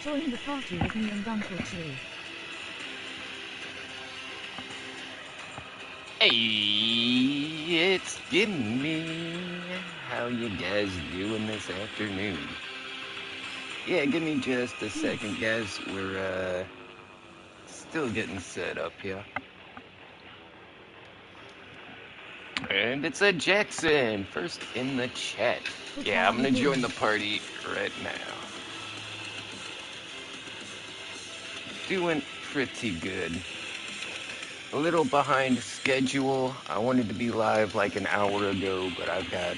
Join the party with me and Uncle Tree. Hey, it's Gimme. How you guys doing this afternoon? Yeah, give me just a Yes. second, guys. We're still getting set up here. And it's a Jackson, first in the chat. But Yeah, how I'm you gonna join doing? the party right now. Doing pretty good. A little behind schedule. I wanted to be live like an hour ago, but I've got,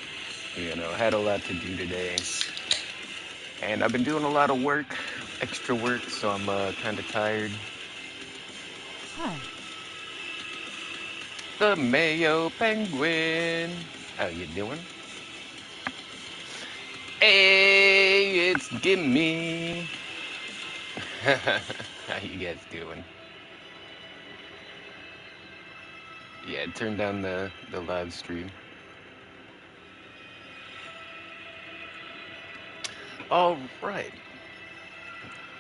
had a lot to do today. And I've been doing a lot of work, extra work, so I'm kind of tired. Hi. The Mayo Penguin. How you doing? Hey, it's Gimme. How you guys doing? Yeah, turn down the live stream. All right.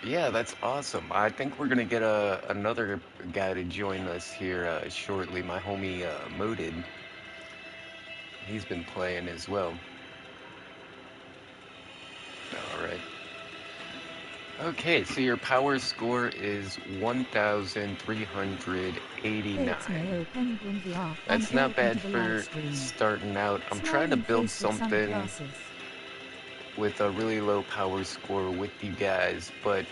Yeah, that's awesome. I think we're gonna get another guy to join us here shortly. My homie Moded. He's been playing as well. All right. Okay, so your power score is 1,389. Hey, it's Mayo Penguin VR, and That's not welcome bad to the live for stream. starting out. I'm trying to Smiling build face with something sunglasses. with a really low power score with you guys, but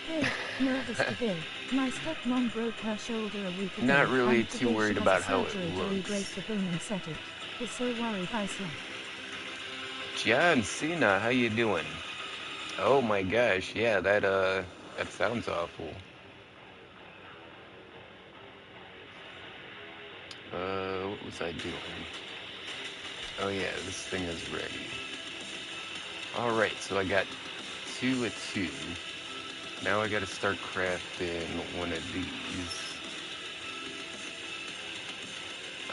Hey, nervous today. My stepmom broke her shoulder a week ago, not really and too today she worried has a about how it surgery to re-break looks. the bone and set it. Was so worried I slept. John Cena, how you doing? Oh my gosh, yeah, that sounds awful. What was I doing? Oh yeah, this thing is ready. All right, so I got two at two. Now I gotta start crafting one of these.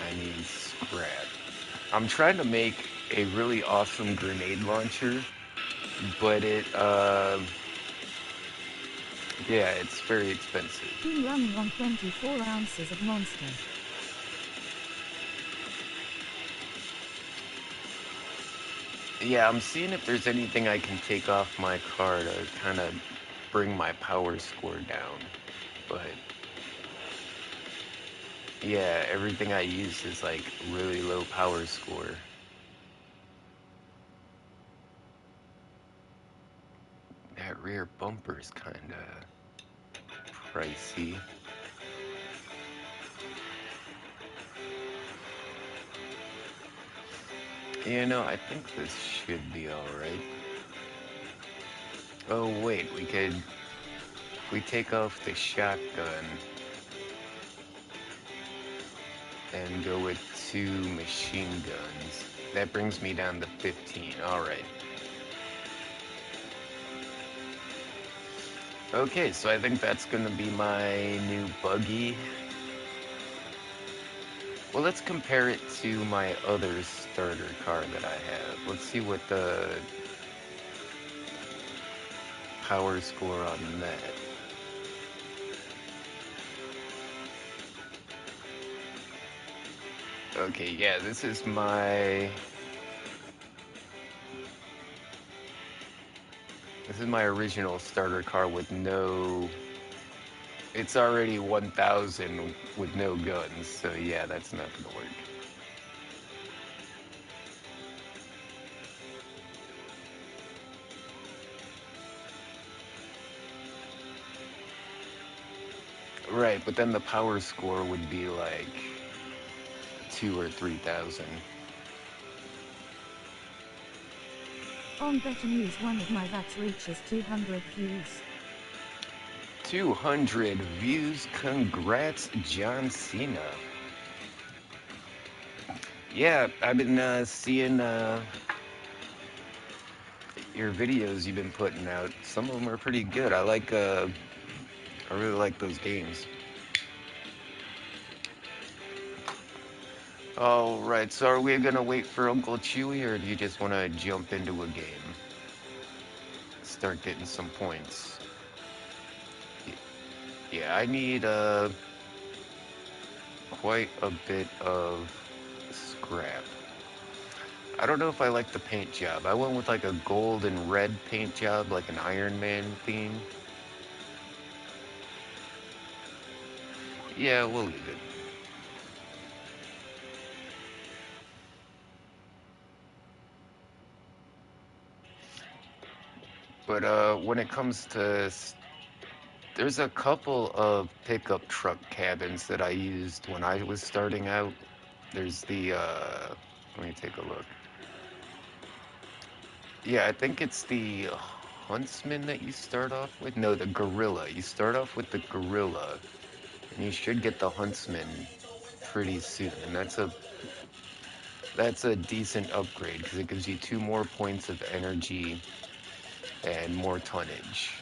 I need scrap. I'm trying to make a really awesome grenade launcher, but yeah, it's very expensive. Been running on 24 ounces of Monster. Yeah, I'm seeing if there's anything I can take off my car to kind of bring my power score down. But yeah, everything I use is like really low power score. That rear bumper's kind of pricey. I think this should be alright. Oh wait, we take off the shotgun and go with two machine guns. That brings me down to 15. Alright. Okay, so I think that's gonna be my new buggy. Well, let's compare it to my other starter car that I have. Let's see what the power score on that. Okay, yeah, this is my original starter car with no. It's already 1,000 with no guns, so yeah, that's not gonna work. Right, but then the power score would be like 2 or 3,000. On better news, one of my VATs reaches 200 views. 200 views. Congrats, John Cena. Yeah, I've been seeing your videos you've been putting out. Some of them are pretty good. I really like those games. All right, so are we gonna wait for Uncle Chewy, or do you just want to jump into a game? Start getting some points. Yeah, I need quite a bit of scrap. I don't know if I like the paint job. I went with like a gold and red paint job, like an Iron Man theme. Yeah, we'll leave it. But when it comes to, there's a couple of pickup truck cabins that I used when I was starting out. There's the, let me take a look. Yeah, I think it's the Huntsman that you start off with. No, the Gorilla. You start off with the Gorilla, and you should get the Huntsman pretty soon. And that's a decent upgrade because it gives you 2 more points of energy and more tonnage.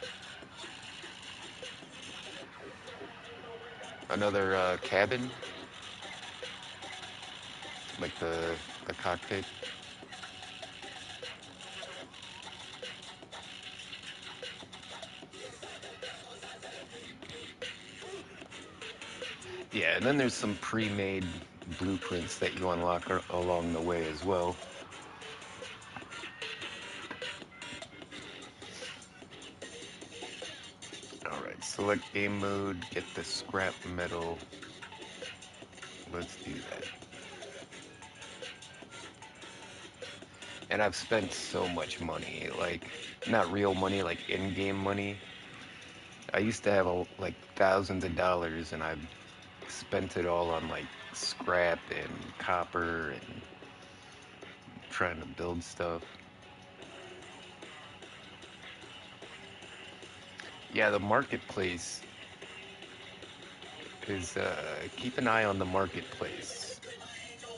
Another cabin, like the cockpit. Yeah, and then there's some pre-made blueprints that you unlock along the way as well. All right, select game mode, get the scrap metal. Let's do that. And I've spent so much money, like not real money, like in-game money. I used to have like thousands of dollars, and I've spent it all on like scrap and copper and trying to build stuff. Yeah, the marketplace is keep an eye on the marketplace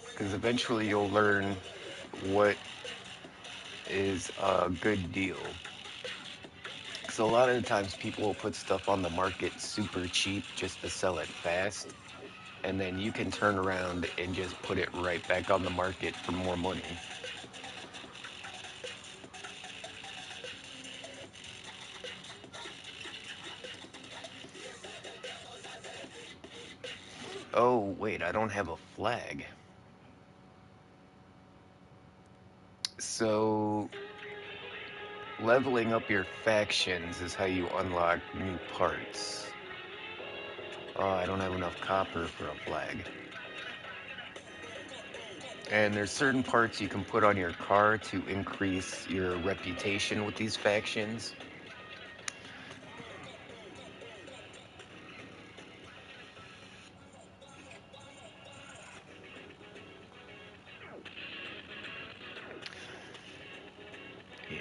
because eventually you'll learn what is a good deal. Because a lot of the times people will put stuff on the market super cheap just to sell it fast, and then you can turn around and just put it right back on the market for more money. Oh, wait, I don't have a flag. So, leveling up your factions is how you unlock new parts. Oh, I don't have enough copper for a flag. And there's certain parts you can put on your car to increase your reputation with these factions. Yeah.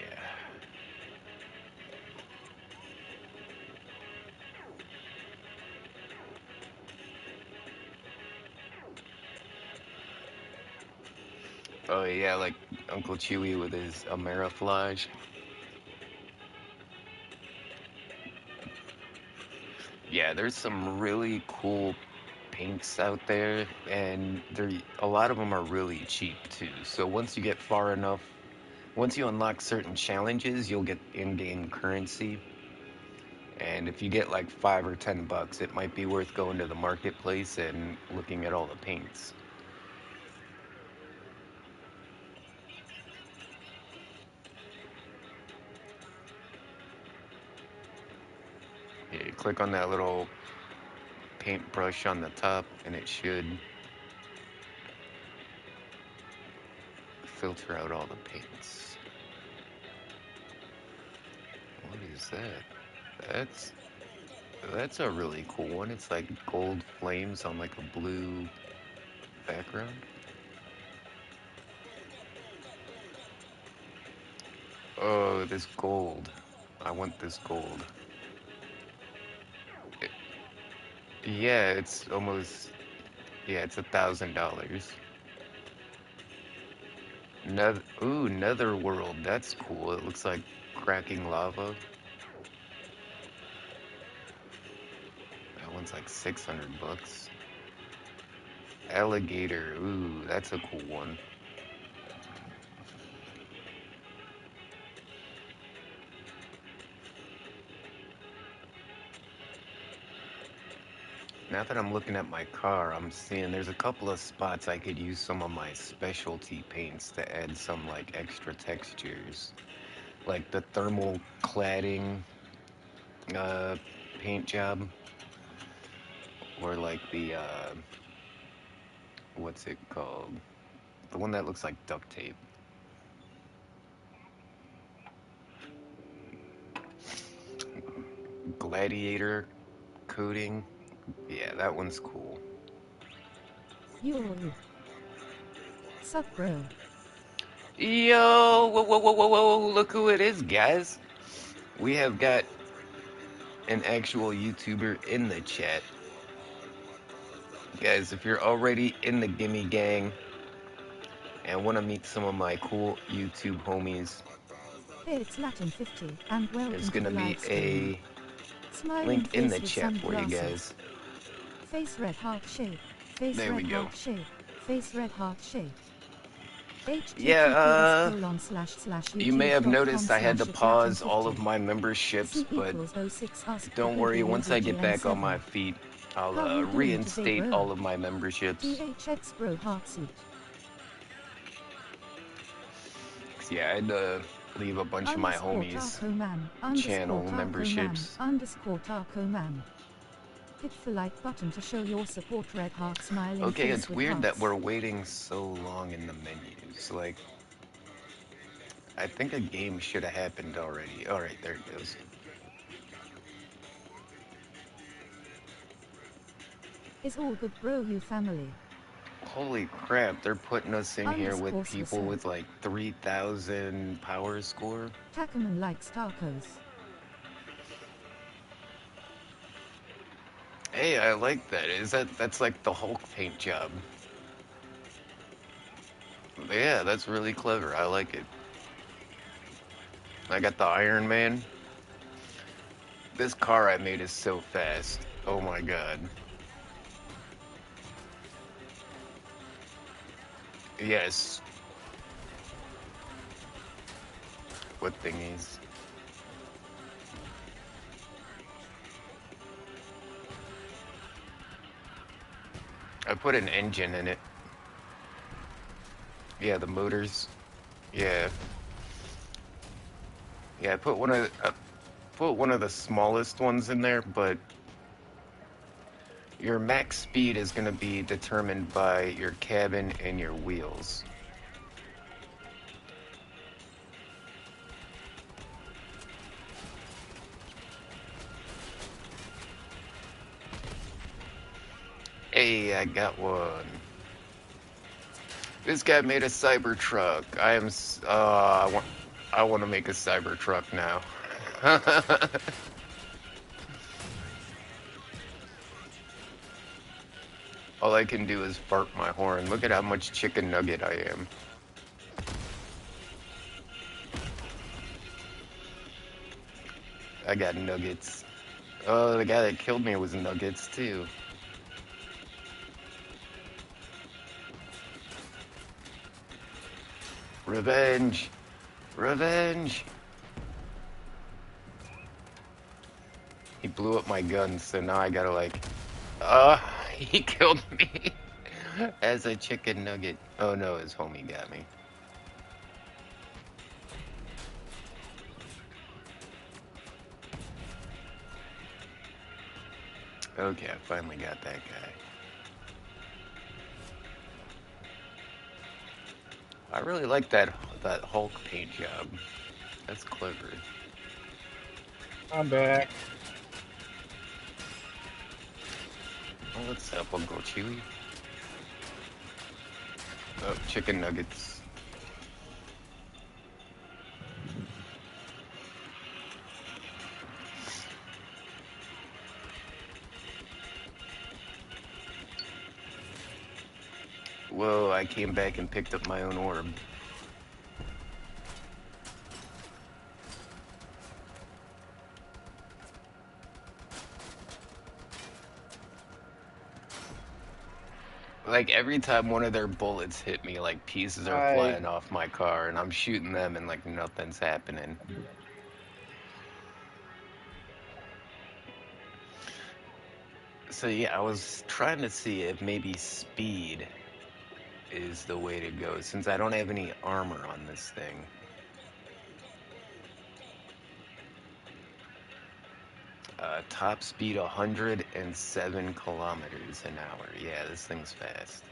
Oh yeah, like Uncle Chewy with his Ameriflage. Yeah, there's some really cool paints out there, and a lot of them are really cheap too. So once you get far enough, once you unlock certain challenges, you'll get in-game currency. And if you get like $5 or $10, it might be worth going to the marketplace and looking at all the paints. Yeah, you click on that little paintbrush on the top, and it should filter out all the paints. What is that? That's a really cool one. It's like gold flames on like a blue background. Oh, this gold. I want this gold. It- yeah, it's almost, yeah, it's $1,000. Netherworld. That's cool. It looks like cracking lava. That one's like $600. Alligator. Ooh, that's a cool one. Now that I'm looking at my car, I'm seeing there's a couple of spots I could use some of my specialty paints to add some like extra textures. Like the thermal cladding uh, paint job, or like the what's it called? The one that looks like duct tape. Gladiator coating. Yeah, that one's cool. Yo. Sup, bro? Yo, whoa, whoa, whoa, whoa, whoa, look who it is, guys. We have got an actual YouTuber in the chat. Guys, if you're already in the Gimme Gang and want to meet some of my cool YouTube homies, Hey, it's Latin 50, and there's welcome to going the to be live stream. a Smiling link in face the with chat for you sunglasses. guys. Face red heart shape. Face There we red go. heart shape. Face red heart shape. Yeah, https colon slash slash you may have youtube.com noticed I had to slash it's Latin pause all 50. of my memberships, C but equals 06 ask for don't worry, Google your once I get back on my VGN7. feet, I'll How you doing today, reinstate bro? all of my memberships. THX bro heartsuit. Yeah, I had to leave a bunch of my Underscore homies' taco man. Underscore channel taco man. memberships. Underscore taco man. Hit the like button to show your support. Red heart smiling Okay, face it's with weird that hearts. we're waiting so long in the menus. Like, I think a game should have happened already. Alright, there it goes. It's all good, bro, you family. Holy crap, they're putting us in here with Underscore people Swisso. with like 3,000 power score. Tacoman likes tacos. Hey, I like that. That's like the Hulk paint job. Yeah, that's really clever. I like it. I got the Iron Man. This car I made is so fast. Oh my god. Yes. What thingies? I put an engine in it. Yeah, the motors. Yeah. Yeah, I put one of the smallest ones in there, but your max speed is going to be determined by your cabin and your wheels. Hey, I got one. This guy made a Cybertruck. I want to make a Cybertruck now. All I can do is fart my horn. Look at how much chicken nugget I am. I got nuggets. Oh, the guy that killed me was nuggets too. Revenge! Revenge! He blew up my gun, so now I gotta like... he killed me as a chicken nugget. Oh no, his homie got me. Okay, I finally got that guy. I really like that Hulk paint job. That's clever. I'm back. Oh, what's up, Uncle Chewy? Oh, chicken nuggets. Whoa, I came back and picked up my own orb. Like every time one of their bullets hit me, like pieces are I flying off my car, and I'm shooting them, and like nothing's happening. So yeah, I was trying to see if maybe speed is the way to go, since I don't have any armor on this thing. Top speed 107 kilometers an hour. Yeah, this thing's fast.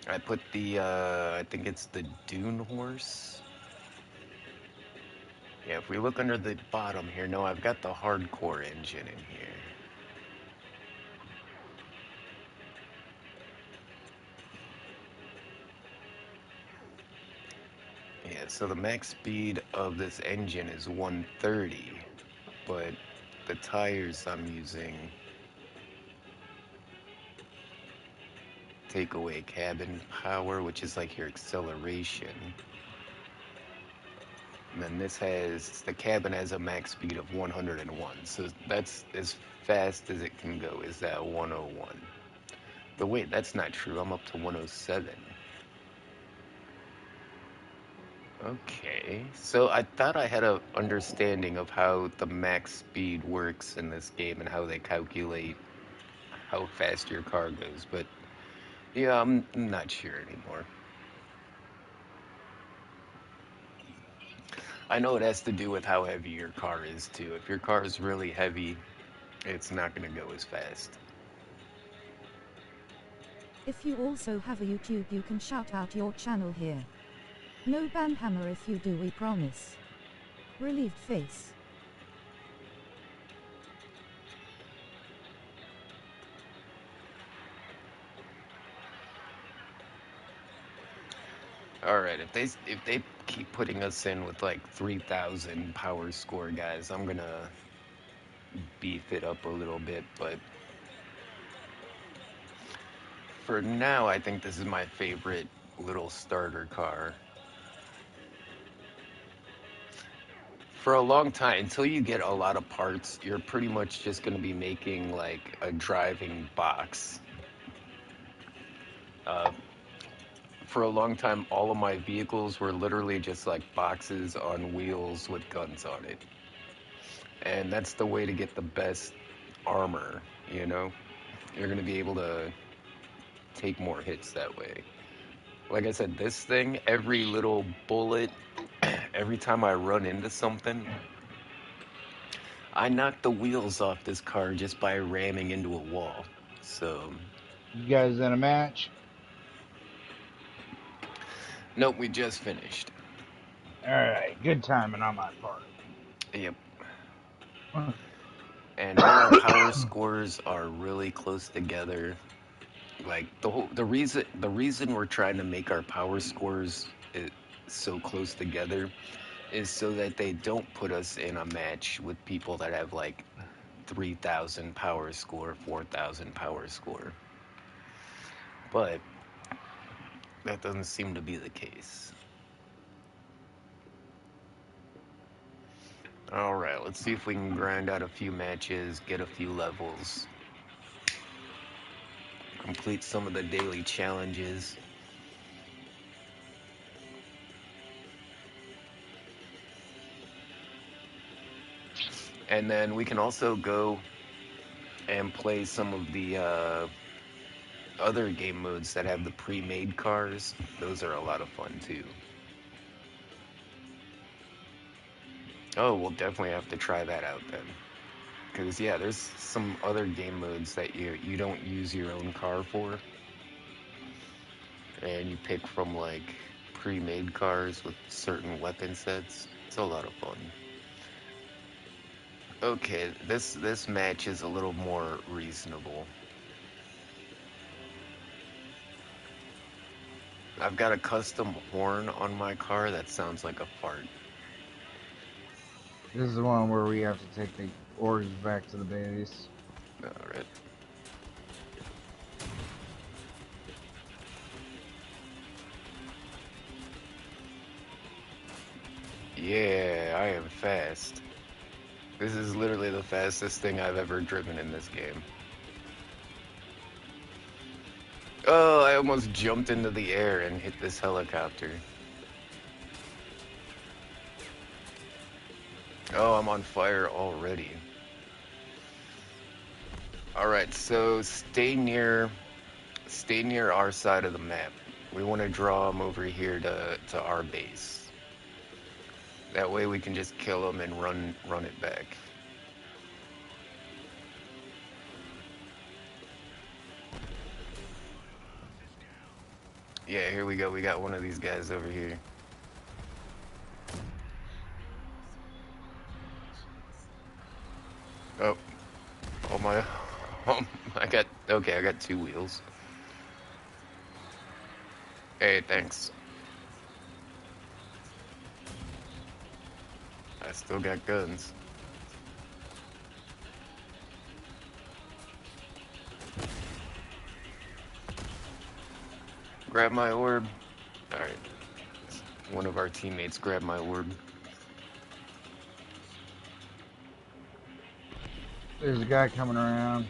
I put the, I think it's the Dune Horse. Yeah, if we look under the bottom here, no, I've got the hardcore engine in here. Yeah, so the max speed of this engine is 130, but the tires I'm using take away cabin power, which is like your acceleration. And then this has, the cabin has a max speed of 101, so that's as fast as it can go, is that 101. But wait, that's not true, I'm up to 107. Okay, so I thought I had a understanding of how the max speed works in this game and how they calculate how fast your car goes, but yeah, I'm not sure anymore. I know it has to do with how heavy your car is too. If your car is really heavy, it's not going to go as fast. If you also have a YouTube, you can shout out your channel here. No banhammer if you do, we promise. Relieved face. All right, if they keep putting us in with like 3,000 power score guys, I'm gonna beef it up a little bit. But for now, I think this is my favorite little starter car. For a long time, until you get a lot of parts, you're pretty much just gonna be making like a driving box. Uh, for a long time, all of my vehicles were literally just like boxes on wheels with guns on it. And that's the way to get the best armor, you know? You're going to be able to take more hits that way. Like I said, this thing, every little bullet, every time I run into something, I knock the wheels off this car just by ramming into a wall. So, you guys in a match? nope, we just finished. All right, good timing on my part. Yep. And all our power scores are really close together. Like the reason we're trying to make our power scores so close together is so that they don't put us in a match with people that have like 3,000 power score, 4,000 power score. But that doesn't seem to be the case. All right, let's see if we can grind out a few matches, get a few levels, complete some of the daily challenges. And then we can also go and play some of the other game modes that have the pre-made cars. Those are a lot of fun too. Oh, we'll definitely have to try that out then. Because yeah, there's some other game modes that you don't use your own car for, and you pick from like pre-made cars with certain weapon sets. It's a lot of fun. Okay, this match is a little more reasonable. I've got a custom horn on my car that sounds like a fart. This is the one where we have to take the ores back to the base. All right. Yeah, I am fast. This is literally the fastest thing I've ever driven in this game. Oh, I almost jumped into the air and hit this helicopter. Oh, I'm on fire already. Alright, so stay near our side of the map. We want to draw them over here to our base. That way we can just kill them and run it back. Yeah, here we go. We got one of these guys over here. Oh, oh my, oh, I got two wheels. Hey, thanks. I still got guns. Grab my orb. Alright. One of our teammates grabbed my orb. There's a guy coming around.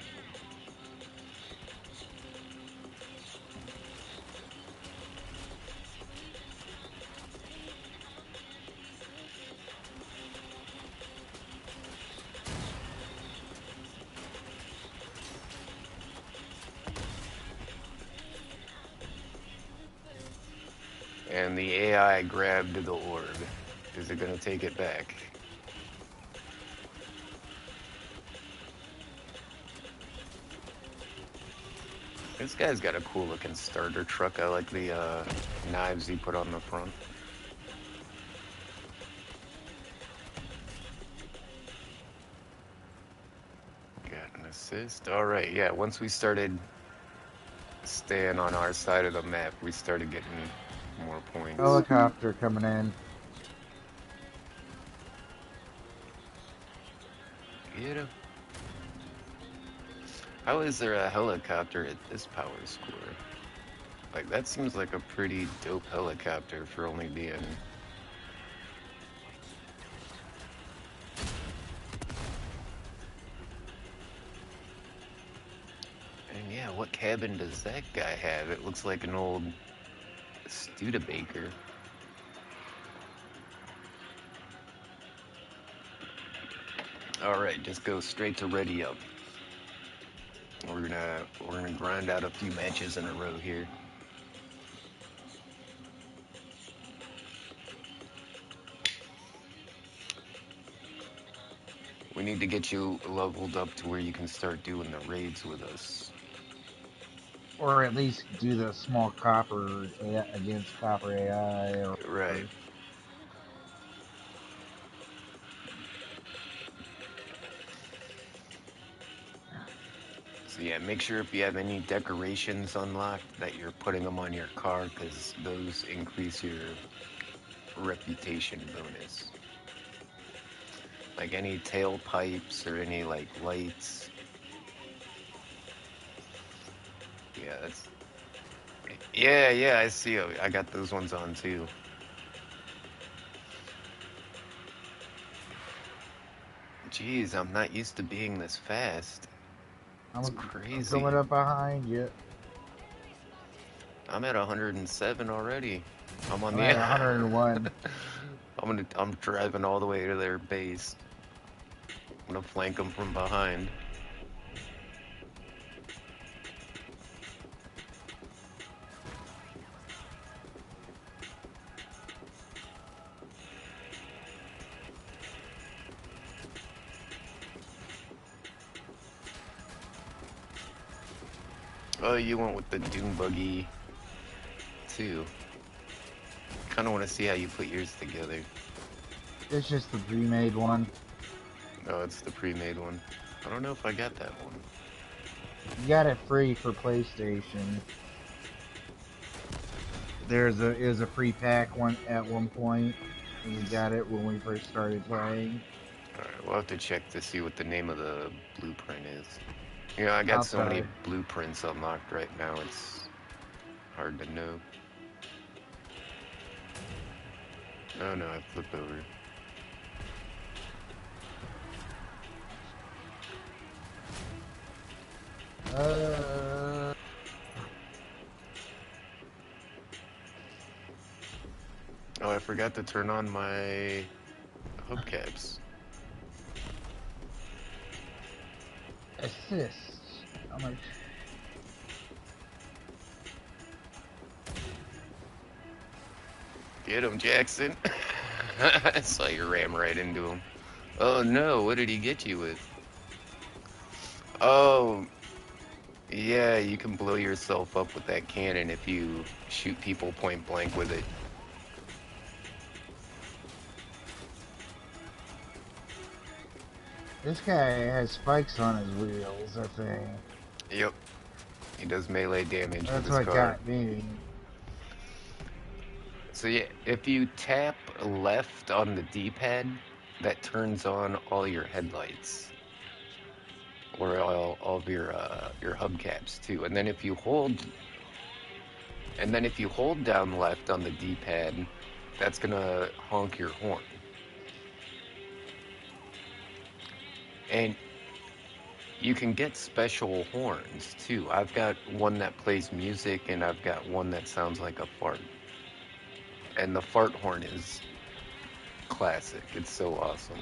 And the AI grabbed the orb. Is it gonna take it back? This guy's got a cool looking starter truck. I like the knives he put on the front. Got an assist. Alright, yeah, once we started staying on our side of the map, we started getting more points. Helicopter coming in. Get him. How is there a helicopter at this power score? Like, that seems like a pretty dope helicopter for only being... And yeah, what cabin does that guy have? It looks like an old Studebaker. Alright, just go straight to ready up. We're gonna grind out a few matches in a row here. We need to get you leveled up to where you can start doing the raids with us. Or at least do the small copper against copper AI. Or Right. So yeah, make sure if you have any decorations unlocked that you're putting them on your car, because those increase your reputation bonus. Like any tailpipes or any like lights. Yeah, that's... Yeah, I see. I got those ones on too. Jeez, I'm not used to being this fast. It's I'm crazy. coming up behind you. I'm at 107 already. I'm on I'm the... at 101. I'm driving all the way to their base. I'm gonna flank them from behind. Oh, you went with the Doom Buggy too. Kind of want to see how you put yours together. It's just the pre-made one. Oh, it's the pre-made one. I don't know if I got that one. You got it free for PlayStation. It was a free pack one at one point, and we got it when we first started playing. Alright, we'll have to check to see what the name of the blueprint is. You know, I got I'll so many try. blueprints unlocked right now, it's hard to know. Oh no, I flipped over. forgot to turn on my hubcaps. Assist. How much? Get him, Jackson. I saw you ram right into him. Oh no, what did he get you with? Oh, yeah, you can blow yourself up with that cannon if you shoot people point blank with it. This guy has spikes on his wheels, I think. Yep, he does melee damage with That's his what car. got me. So yeah, if you tap left on the D-pad, that turns on all your headlights. Or all of your hubcaps too. And then if you hold down left on the D-pad, that's gonna honk your horn. And you can get special horns too. I've got one that plays music and I've got one that sounds like a fart. And the fart horn is classic. It's so awesome.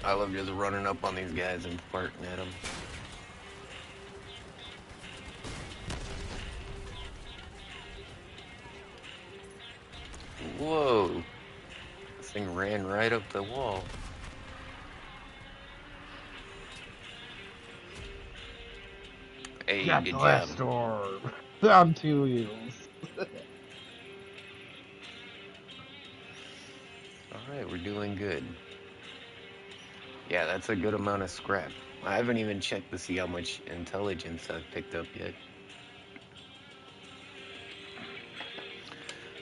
I love just running up on these guys and farting at them. Whoa! This thing ran right up the wall. Hey, Got good the job. last orb. On two wheels. Alright, we're doing good. Yeah, that's a good amount of scrap. I haven't even checked to see how much intelligence I've picked up yet.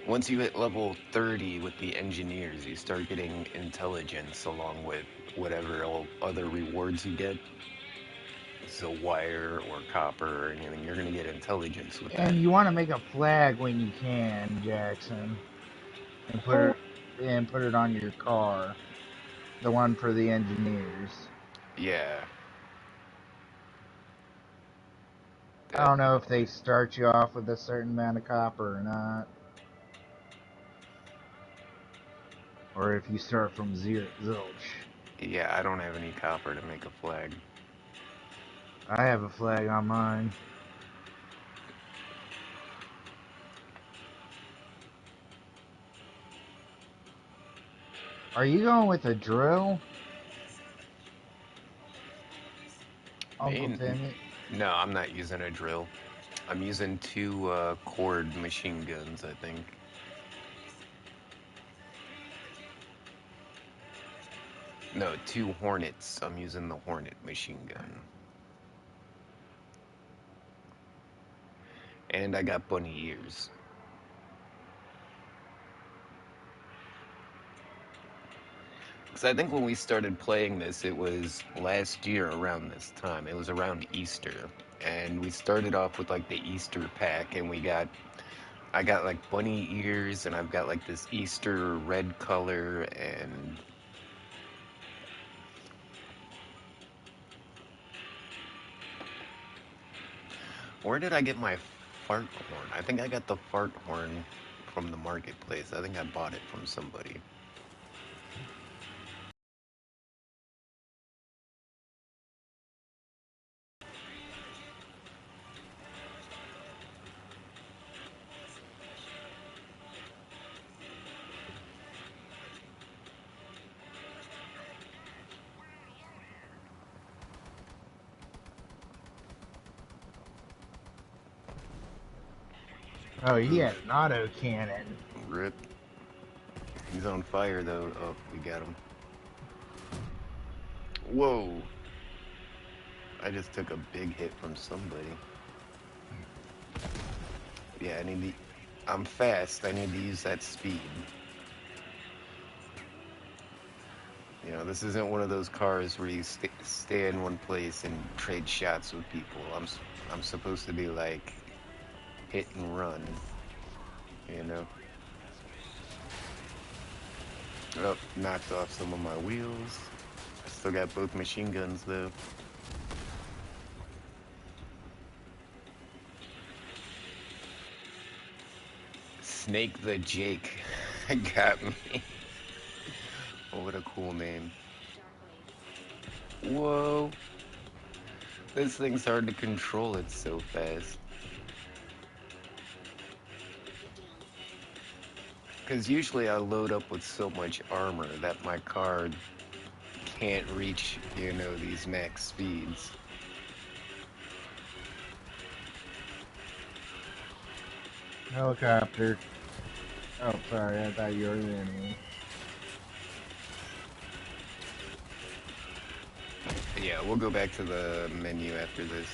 Once you hit level 30 with the engineers, you start getting intelligence along with whatever other rewards you get. So wire or copper or anything, you're gonna get intelligence with that. And you want to make a flag when you can, Jackson, and put it on your car. The one for the engineers. Yeah, I don't know definitely. if they start you off with a certain amount of copper or not. Or if you start from zilch. Yeah, I don't have any copper to make a flag. I have a flag on mine. Are you going with a drill, Uncle Me? Timmy? No, I'm not using a drill. I'm using two cord machine guns, I think. No, two Hornets. I'm using the Hornet machine gun. And I got bunny ears. Because I think when we started playing this, it was last year around this time. It was around Easter. And we started off with like the Easter pack, and I got like bunny ears, and I've got like this Easter red color, and where did I get my fart horn? I think I got the fart horn from the marketplace. I think I bought it from somebody. Oh, he Oof, had an auto cannon. rip. He's on fire though. Oh, we got him. Whoa. I just took a big hit from somebody. Yeah, I'm fast. I need to use that speed. You know, this isn't one of those cars where you stay in one place and trade shots with people. I'm supposed to be like hit and run. You know. Oh, knocked off some of my wheels. I still got both machine guns though. Snake the Jake got me. Oh, what a cool name. Whoa. This thing's hard to control, it's so fast. Because usually I load up with so much armor that my car can't reach, these max speeds. Helicopter. Oh, sorry, I thought you were the enemy. Yeah, we'll go back to the menu after this.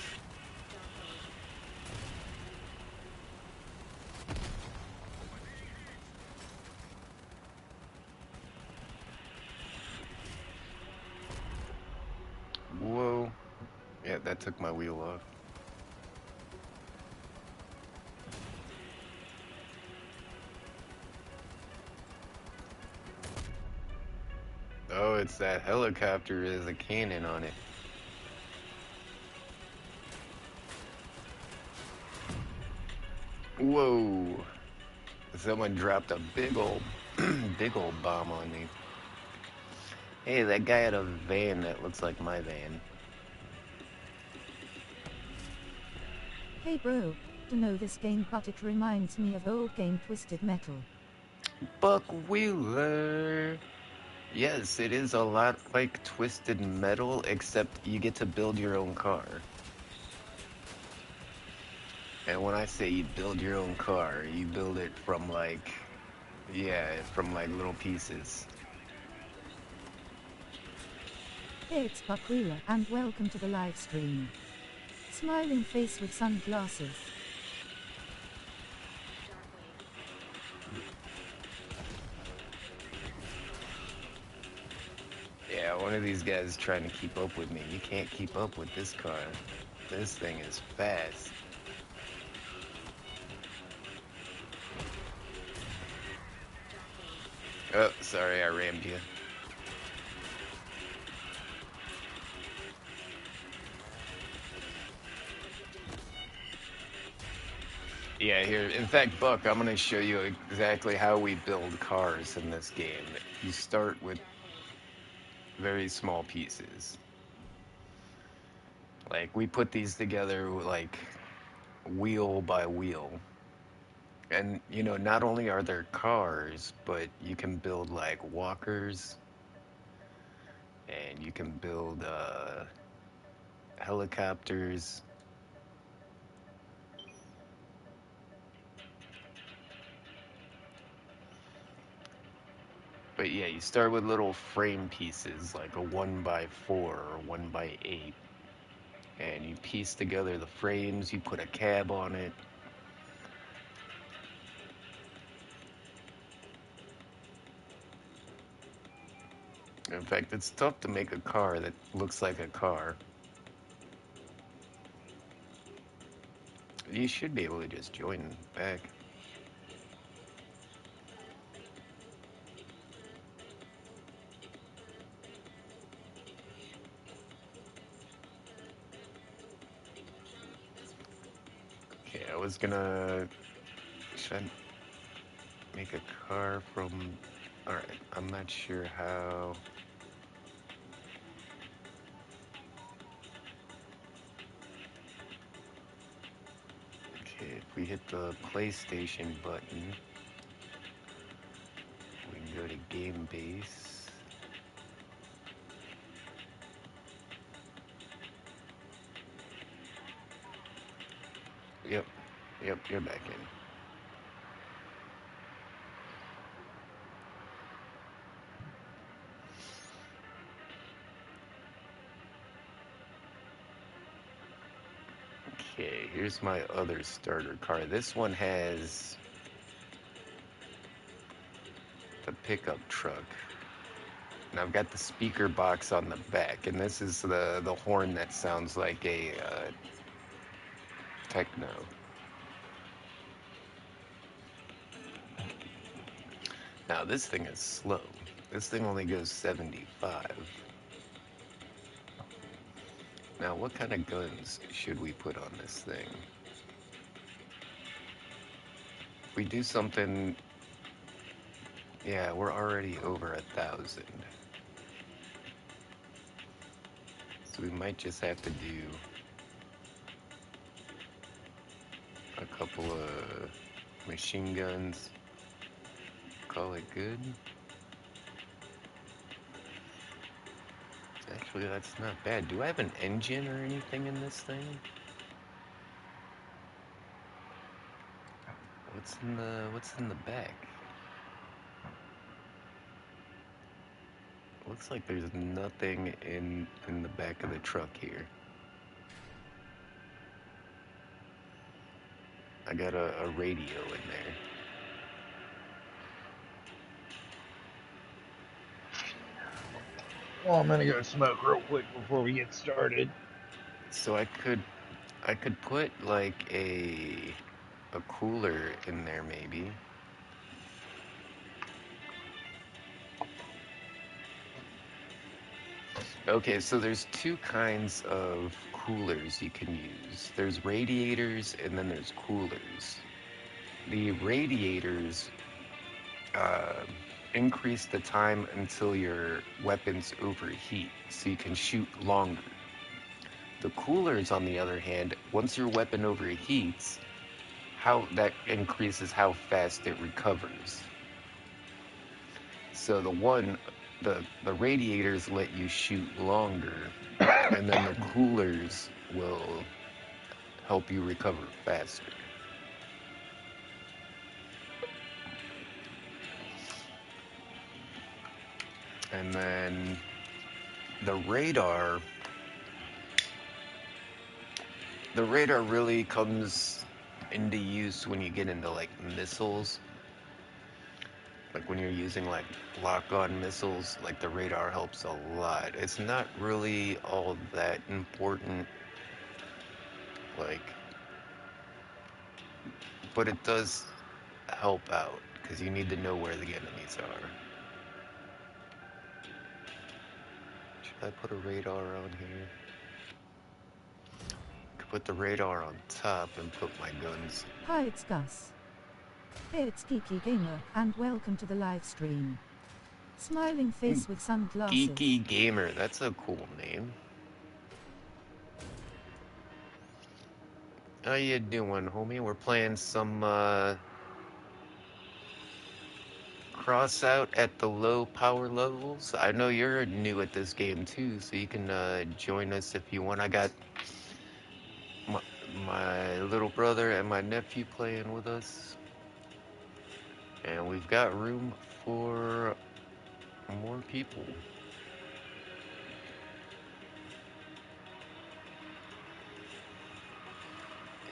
Whoa. Yeah, that took my wheel off. Oh, it's that helicopter with a cannon on it. Whoa. Someone dropped a big old, big old bomb on me. Hey, that guy had a van that looks like my van. Hey bro, to know this game but it reminds me of old game Twisted Metal. Buck Wheeler. Yes, it is a lot like Twisted Metal, except you get to build your own car. And when I say you build your own car, you build it from from little pieces. Hey, it's Buck Wheeler and welcome to the live stream. Smiling face with sunglasses. Yeah, one of these guys is trying to keep up with me. You can't keep up with this car. This thing is fast. Oh, sorry, I rammed you. Yeah, here. In fact, Buck, I'm going to show you exactly how we build cars in this game. You start with very small pieces. Like, we put these together, like, wheel by wheel. And, not only are there cars, but you can build, like, walkers. And you can build, helicopters. But yeah, you start with little frame pieces, like a 1x4 or 1x8. And you piece together the frames, you put a cab on it. In fact, it's tough to make a car that looks like a car. You should be able to just join back. Okay, I was gonna... Should I make a car from... Alright, I'm not sure how... Okay, if we hit the PlayStation button, we can go to Game Base. Yep, you're back in. Okay, here's my other starter car. This one has the pickup truck. And I've got the speaker box on the back, and this is the horn that sounds like a techno. Now this thing is slow. This thing only goes 75. Now what kind of guns should we put on this thing? we do something, yeah, we're already over 1,000. So we might just have to do a couple of machine guns. Call it good. Actually, that's not bad. Do I have an engine or anything in this thing? What's in the back? Looks like there's nothing in the back of the truck here. I got a radio in there. Well, I'm gonna go smoke real quick before we get started. So I could put like a cooler in there maybe. Okay, so there's two kinds of coolers you can use. There's radiators and then there's coolers. The radiators uh, increase the time until your weapons overheat, so you can shoot longer. The coolers, on the other hand, once your weapon overheats, how that increases how fast it recovers. So the radiators let you shoot longer, and then the coolers will help you recover faster. And then the radar, the radar really comes into use when you get into like missiles. Like when you're using like lock-on missiles, like the radar helps a lot. It's not really all that important, like, but it does help out because you need to know where the enemies are. Should I put a radar on here? Could put the radar on top and put my guns. Hi, it's Gus. Hey, it's Geeky Gamer, and welcome to the live stream. Smiling face with sunglasses. Geeky Gamer, that's a cool name. How you doing, homie? We're playing some Crossout at the low power levels. I know you're new at this game too, so you can join us if you want. I got my, my little brother and my nephew playing with us, and we've got room for more people.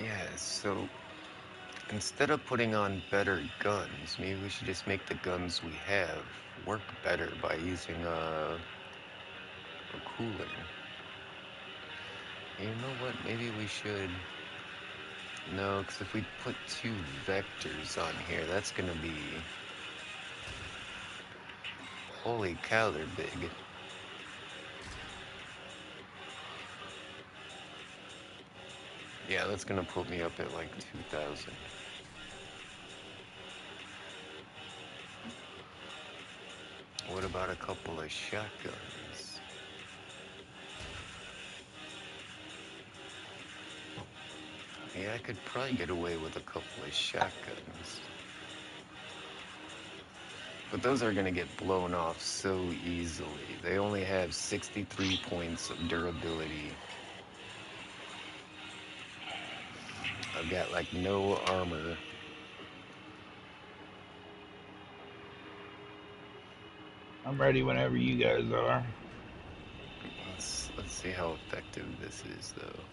Yeah, so instead of putting on better guns, maybe we should just make the guns we have work better by using a cooler. You know what? Maybe we should. No, because if we put two vectors on here, that's gonna be. Holy cow, they're big. Yeah, that's gonna put me up at like 2,000. What about a couple of shotguns? Yeah, I could probably get away with a couple of shotguns. But those are gonna get blown off so easily. They only have 63 points of durability. I've got like no armor. I'm ready whenever you guys are. Let's see how effective this is though.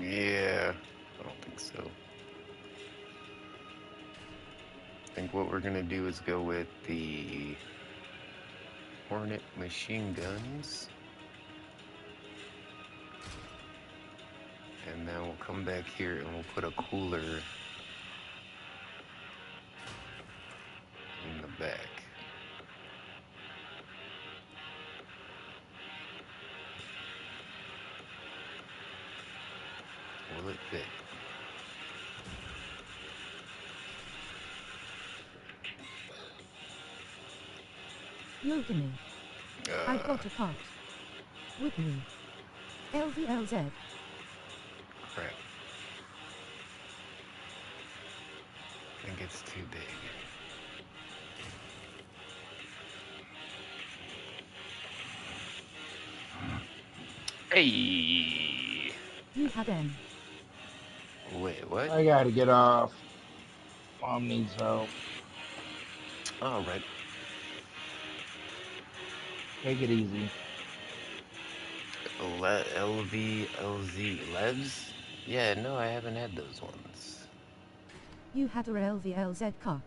Yeah, I don't think so. I think what we're gonna do is go with the Hornet machine guns. And then we'll come back here and we'll put a cooler in the back. Will it fit? Yogini. I've got a cart. With me. LVLZ. Crap. I think it's too big. Hey! You had N. Wait, what? I gotta get off. Mom needs help. Alright. Take it easy. LVLZ. Levs? Yeah, no, I haven't had those ones. You had a LVLZ cart.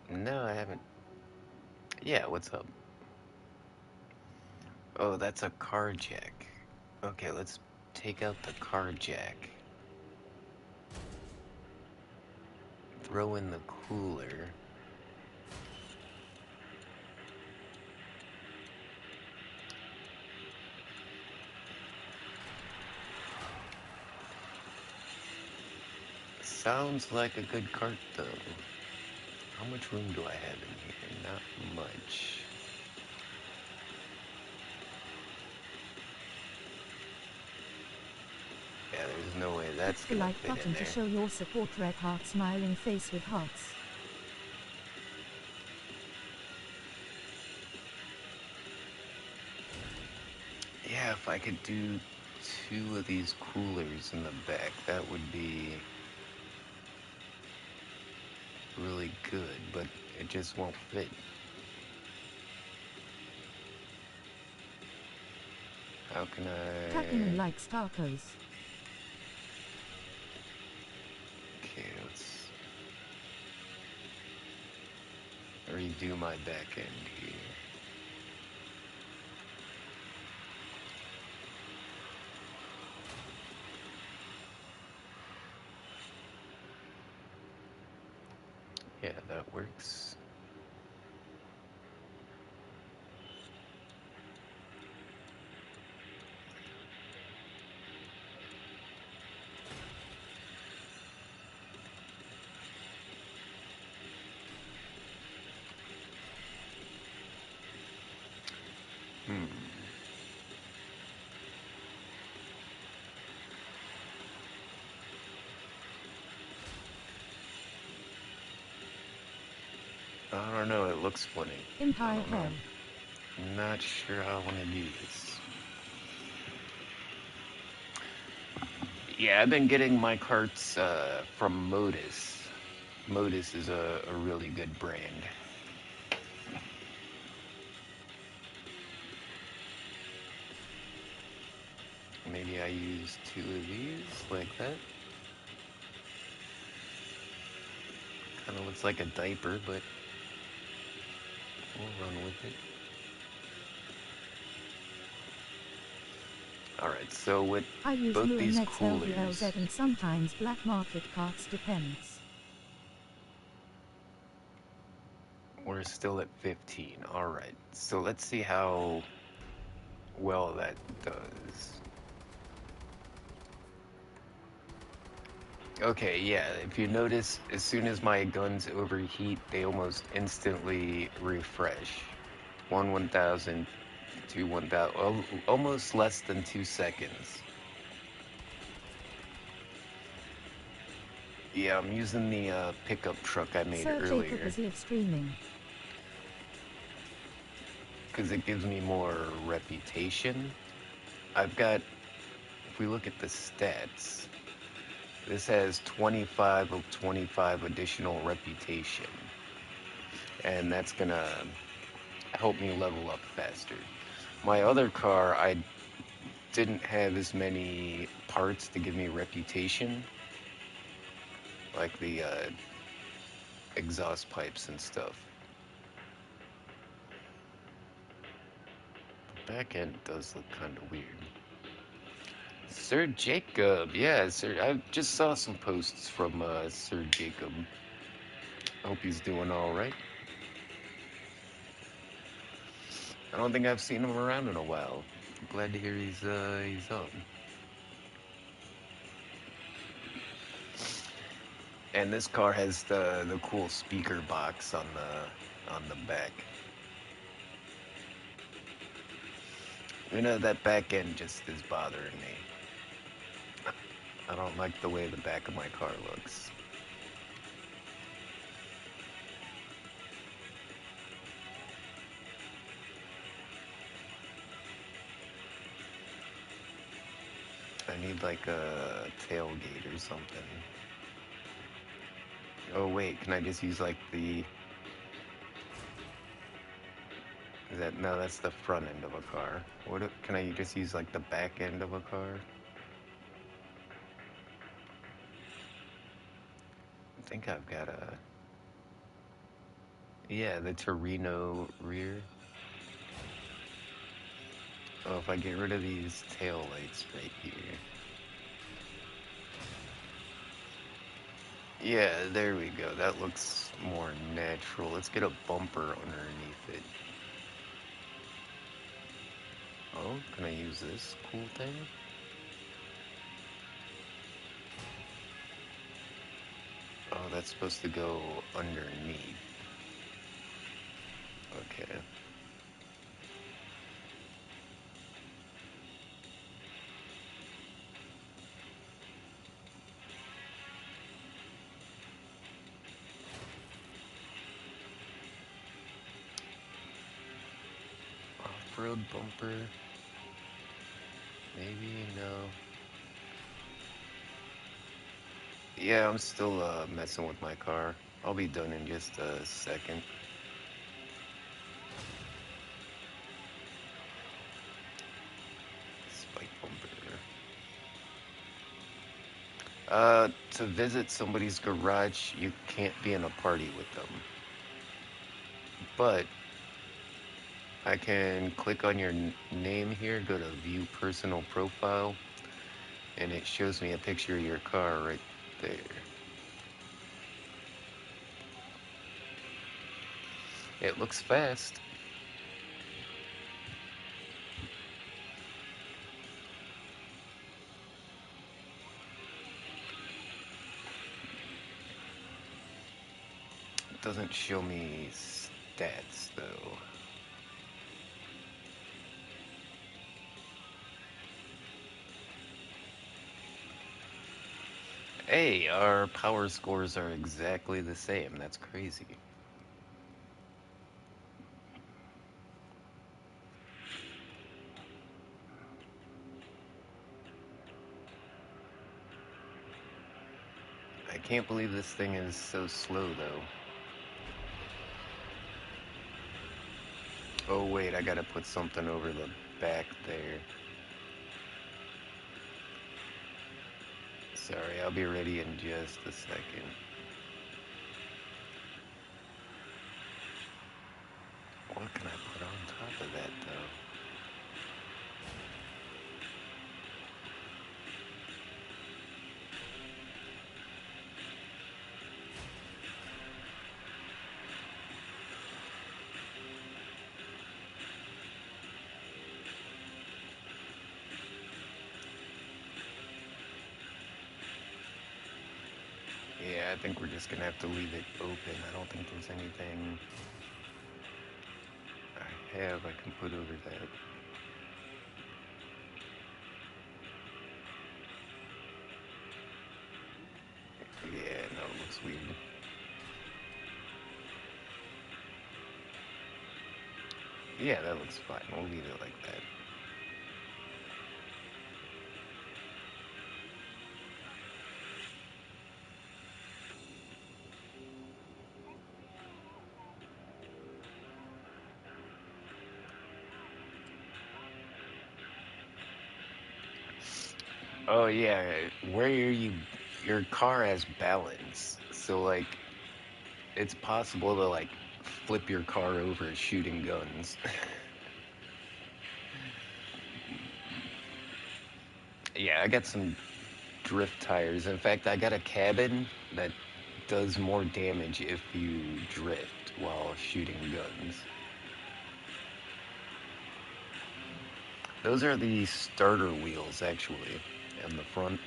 No, I haven't. Yeah, what's up? Oh, that's a car jack. Okay, let's take out the car jack. Throw in the cooler. Sounds like a good cart, though. How much room do I have in here? Not much. Yeah, there's no way that's Click the gonna like fit in button to there. show your support. Red heart smiling face with hearts. Yeah, if I could do 2 of these coolers in the back, that would be really good, but it just won't fit. How can Tapping I... likes tacos. Okay, let's redo my back end here. Yeah, that works. Hmm. I don't know, it looks funny. I Empire don't know. Hell. I'm not sure how I want to do this. Yeah, I've been getting my carts from Modus. Modus is a really good brand. Maybe I use 2 of these, like that. Kind of looks like a diaper, but we'll run with it. Alright, so with I use both these Luanex coolers, LVLZ and sometimes black market carts, depends. we're still at 15. Alright, so let's see how well that does. Okay, yeah, if you notice, as soon as my guns overheat, they almost instantly refresh. 1,000, 1,000, almost less than 2 seconds. Yeah, I'm using the pickup truck I made Sir Jacob earlier, is live streaming. because it gives me more reputation. I've got, if we look at the stats, this has 25 of 25 additional reputation, and that's gonna help me level up faster. My other car, I didn't have as many parts to give me reputation, like the exhaust pipes and stuff. The back end does look kind of weird. Sir Jacob, yeah, Sir. I just saw some posts from Sir Jacob. Hope he's doing all right. I don't think I've seen him around in a while. Glad to hear he's on. And this car has the cool speaker box on the back. You know, that back end just is bothering me. I don't like the way the back of my car looks. I need like a tailgate or something. Oh wait, can I just use like the... Is that... No, that's the front end of a car. Can I just use like the back end of a car? I think I've got a... Yeah, the Torino rear. Oh, if I get rid of these tail lights right here. Yeah, there we go. That looks more natural. Let's get a bumper underneath it. Oh, can I use this cool thing? Oh, that's supposed to go underneath. Okay. Off-road bumper. Maybe, no. Yeah, I'm still messing with my car. I'll be done in just a second. Spike bumper. To visit somebody's garage, you can't be in a party with them. But I can click on your name here, go to view personal profile, and it shows me a picture of your car right there. It looks fast. It doesn't show me stats though. Hey, our power scores are exactly the same. That's crazy. I can't believe this thing is so slow though. Oh wait, I gotta put something over the back there. Sorry, I'll be ready in just a second. What can I put on top of that though? Yeah, I think we're just gonna have to leave it open. I don't think there's anything I can put over that. Yeah, no, it looks weird. Yeah, that looks fine. We'll leave it like that. Oh yeah, where your car has balance, so like it's possible to like flip your car over shooting guns. Yeah, I got some drift tires. In fact, I got a cabin that does more damage if you drift while shooting guns. Those are the starter wheels, actually, in the front.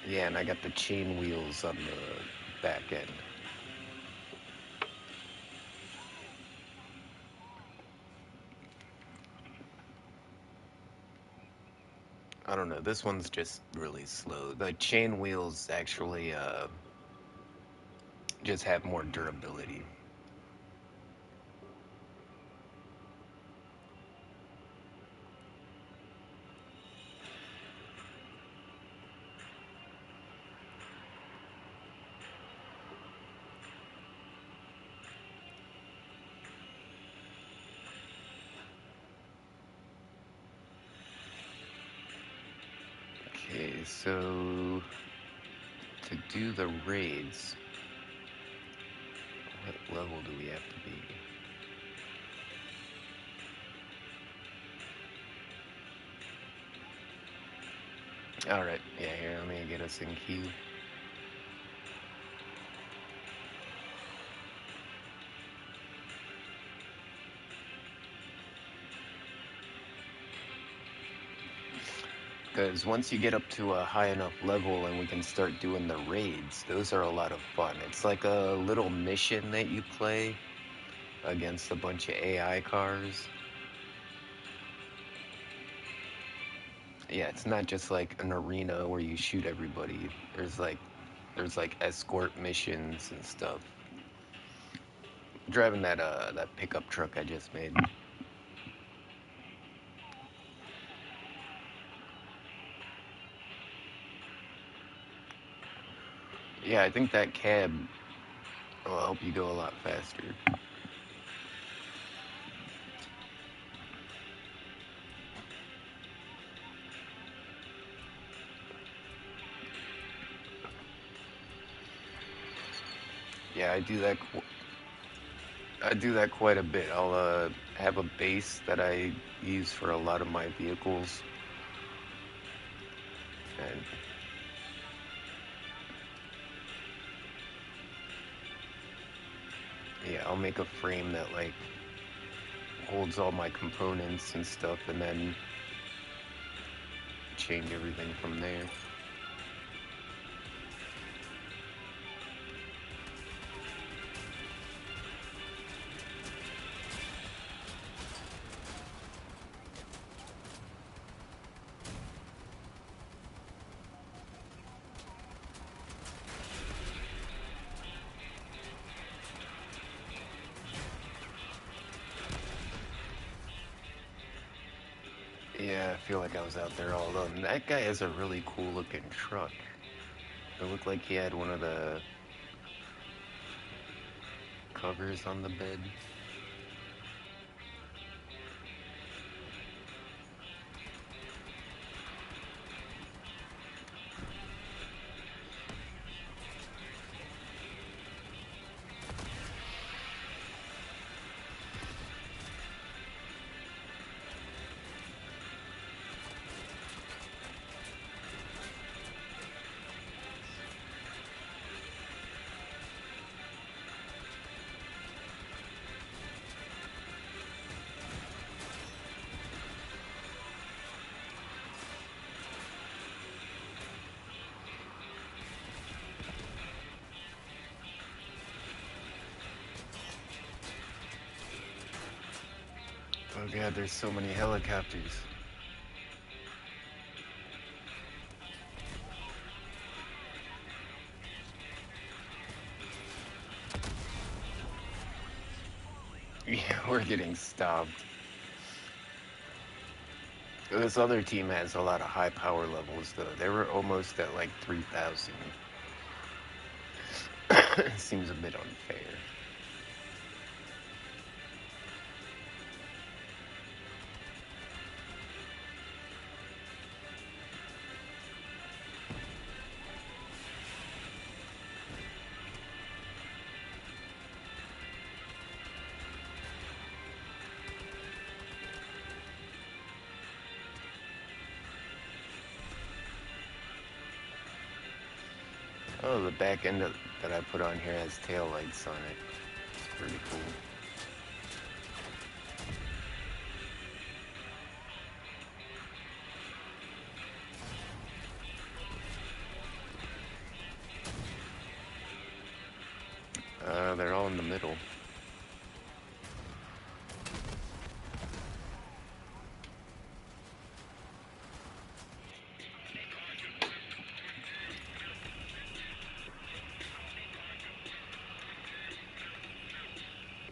Yeah, and I got the chain wheels on the back end. I don't know, this one's just really slow. The chain wheels actually just have more durability. Okay, so to do the raids, what level do we have to be? Alright, yeah, here, let me get us in queue. Because once you get up to a high enough level and we can start doing the raids, those are a lot of fun. It's like a little mission that you play against a bunch of AI cars. Yeah, it's not just like an arena where you shoot everybody. There's like escort missions and stuff. Driving that pickup truck I just made. Yeah, I think that cab will help you go a lot faster. Yeah, I do that quite a bit. I'll have a base that I use for a lot of my vehicles, and yeah, I'll make a frame that like holds all my components and stuff, and then change everything from there. Yeah, I feel like I was out there all alone. That guy has a really cool looking truck. It looked like he had one of the covers on the bed. Oh god, there's so many helicopters. Yeah, we're getting stopped. This other team has a lot of high power levels, though. They were almost at like 3,000. Seems a bit unfair. Oh, the back end that I put on here has tail lights on it. It's pretty cool. middle.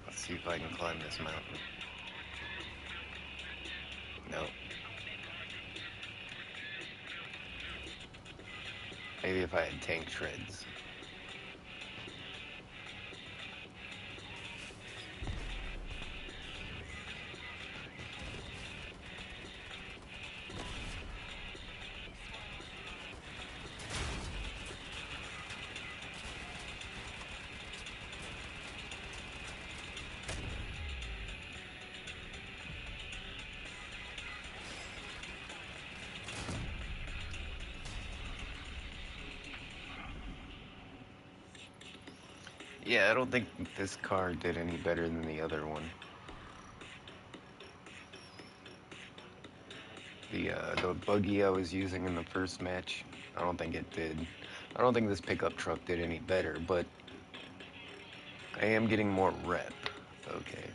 Let's see if I can climb this mountain. Nope. Maybe if I had tank treads. Yeah, I don't think this car did any better than the other one. The buggy I was using in the first match, I don't think it did. I don't think this pickup truck did any better, but I am getting more rep. Okay.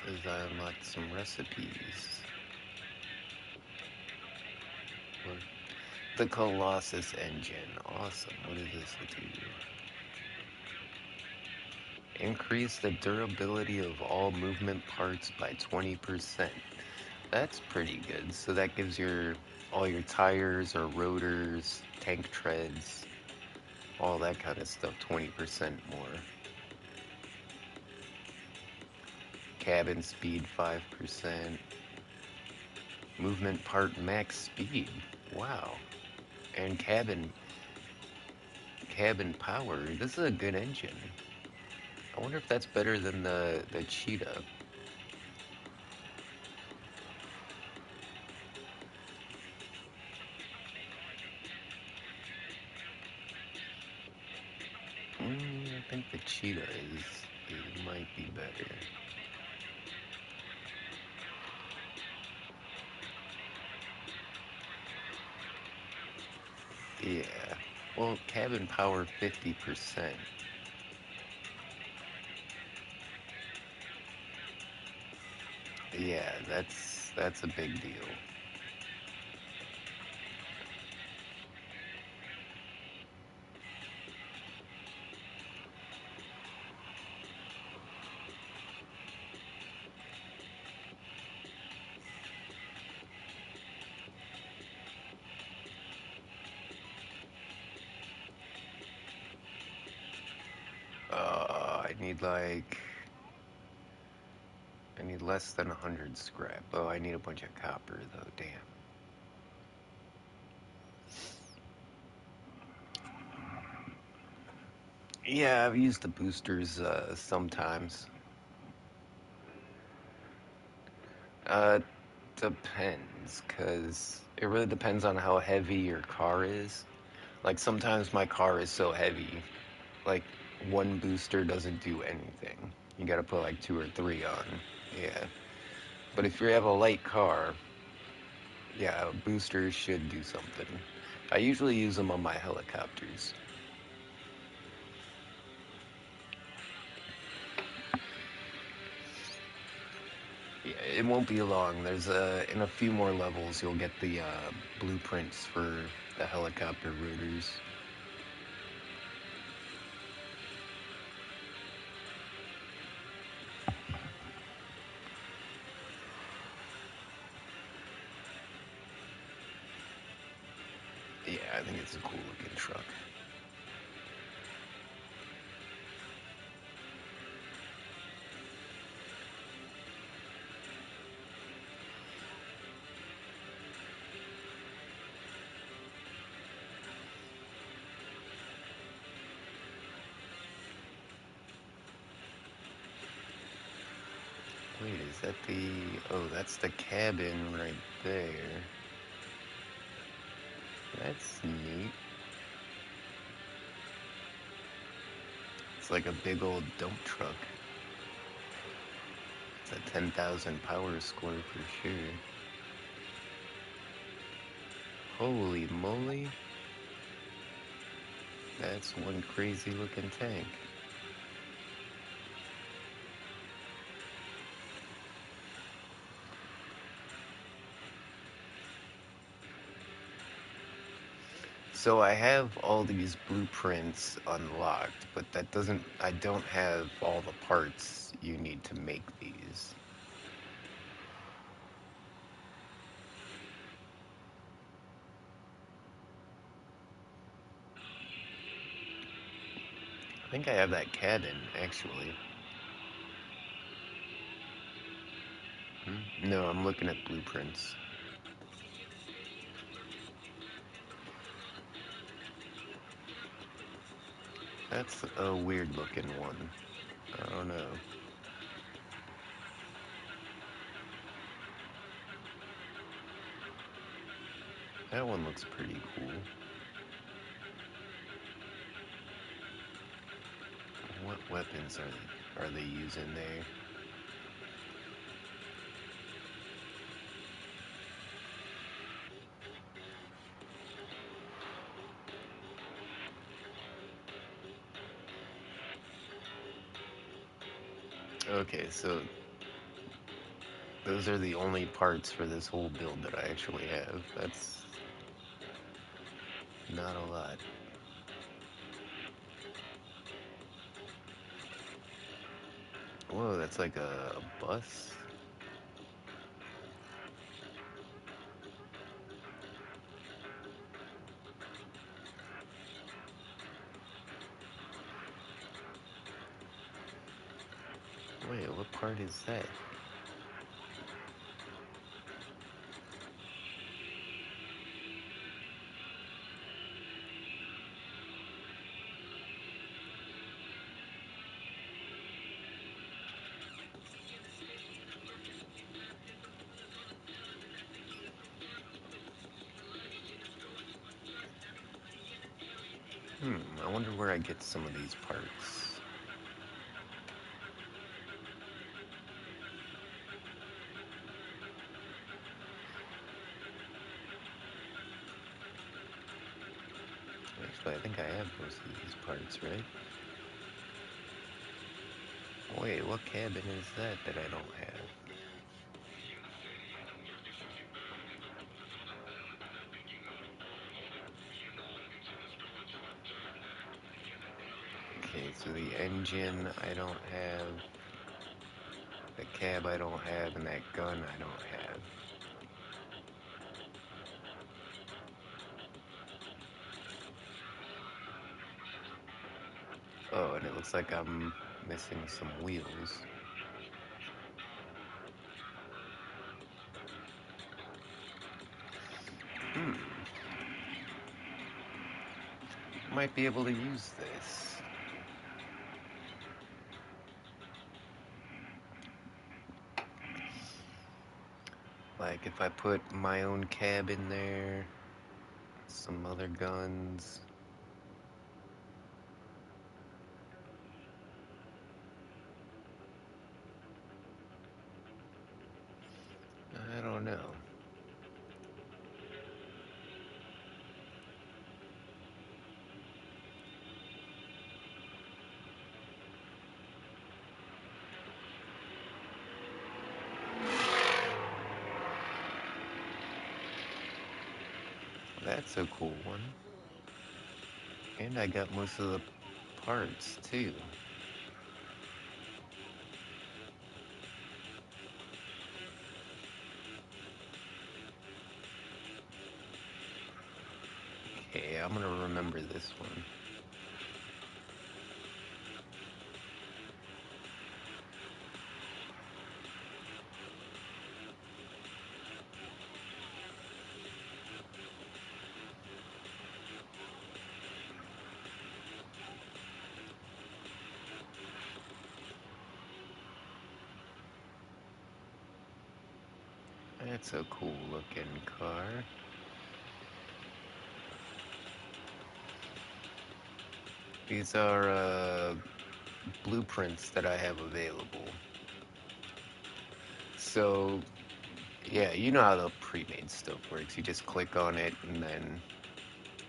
Says I unlocked some recipes. What? The Colossus engine. Awesome. What does this do? Increase the durability of all movement parts by 20%. That's pretty good. So that gives all your tires or rotors, tank treads, all that kind of stuff 20% more. Cabin speed 5%. Movement part max speed. Wow. And cabin power. This is a good engine. I wonder if that's better than the Cheetah. I think the Cheetah might be better. Yeah. Well, cabin power 50%. Yeah, that's a big deal. I need less than 100 scrap. Oh, I need a bunch of copper though. Damn. Yeah, I've used the boosters sometimes. Uh, Depends, cause it really depends on how heavy your car is. Like sometimes my car is so heavy, like one booster doesn't do anything. You gotta put like 2 or 3 on. Yeah. But if you have a light car, yeah, boosters should do something. I usually use them on my helicopters. Yeah, it won't be long. In a few more levels you'll get the blueprints for the helicopter rotors. Yeah, I think it's a cool looking truck. Wait, is that oh, that's the cabin right there. That's neat. It's like a big old dump truck. It's a 10,000 power score for sure. Holy moly. That's one crazy looking tank. So I have all these blueprints unlocked, but that doesn't, I don't have all the parts you need to make these. I think I have that cabin, actually. No, I'm looking at blueprints. That's a weird looking one. I don't know. That one looks pretty cool. What weapons are they using there? Okay, so those are the only parts for this whole build that I actually have. That's not a lot. Whoa, that's like a bus? Wait, what part is that? I wonder where I get some of these parts. Actually, I think I have most of these parts, right? Wait, what cabin is that I don't have? Okay, so the engine I don't have, the cab I don't have, and that gun I don't have. Oh, and it looks like I'm missing some wheels. Might be able to use this. Like if I put my own cab in there, some other guns. I don't know. That's a cool one. And I got most of the parts too. Okay, I'm gonna remember this one. That's a cool looking car. These are blueprints that I have available. So, yeah, you know how the pre-made stuff works. You just click on it, and then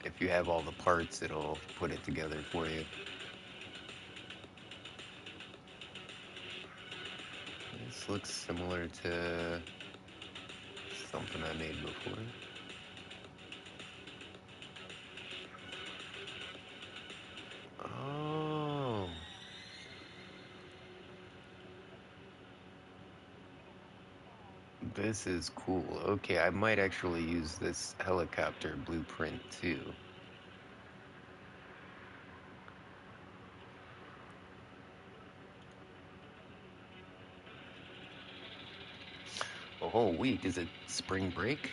if you have all the parts, it'll put it together for you. This looks similar to something I made before. Oh, this is cool. Okay, I might actually use this helicopter blueprint too. Oh, wait, is it spring break?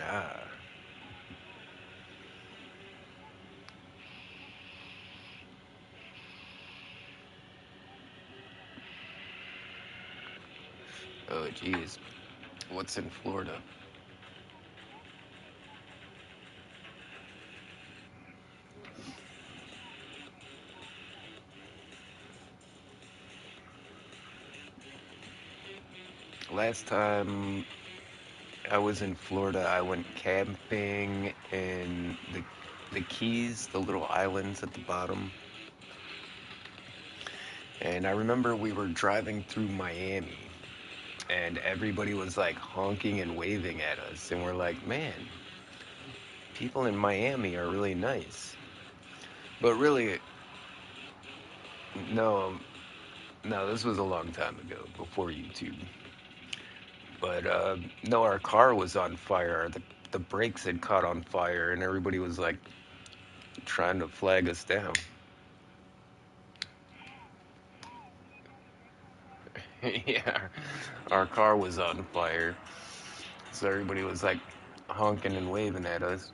Ah. Oh, geez. What's in Florida? Last time I was in Florida, I went camping in the Keys, the little islands at the bottom. And I remember we were driving through Miami, and everybody was like honking and waving at us, and we're like, man, people in Miami are really nice. But really, no, no, this was a long time ago, before YouTube. But no, our car was on fire. The brakes had caught on fire, and everybody was like trying to flag us down. Yeah, our car was on fire, so everybody was like honking and waving at us.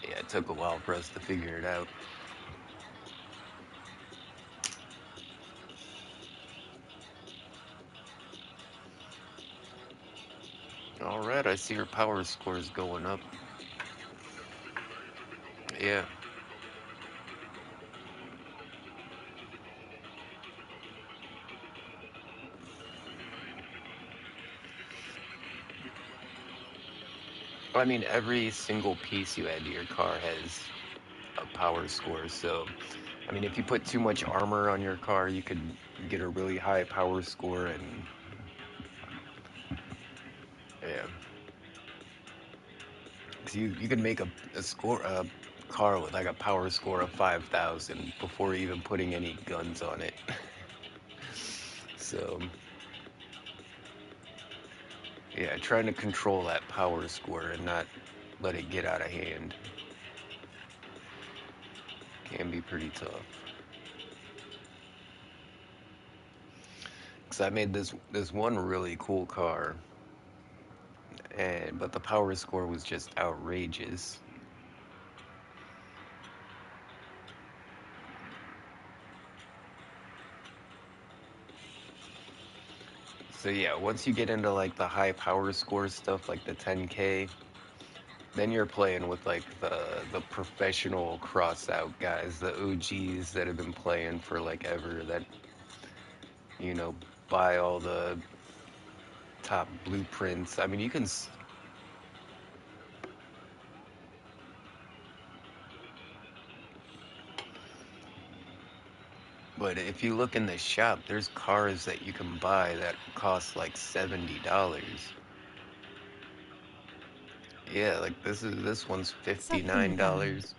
Yeah, it took a while for us to figure it out. All right, I see your power score is going up. Yeah. I mean, every single piece you add to your car has a power score. So, I mean, if you put too much armor on your car, you could get a really high power score, and yeah, 'cause you could make a car with like a power score of 5,000 before even putting any guns on it. So, yeah, trying to control that power score and not let it get out of hand can be pretty tough. Because I made this one really cool car, and but the power score was just outrageous. So yeah, once you get into like the high power score stuff, like the 10K, then you're playing with like the professional Crossout guys, the OGs that have been playing for like ever, that you know buy all the top blueprints. I mean, you can, but if you look in the shop, there's cars that you can buy that cost like $70. Yeah, like this one's Sucking again. $59.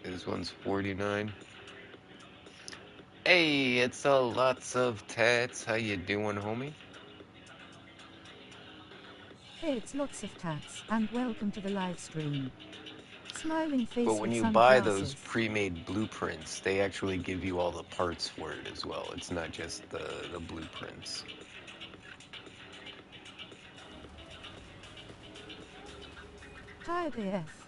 This one's 49. Hey, it's a lots of tats. How you doing, homie? Hey, it's lots of tats, and welcome to the live stream. Smiling But face when with you buy those sunglasses. pre-made blueprints, they actually give you all the parts for it as well. It's not just the blueprints. Tired AF.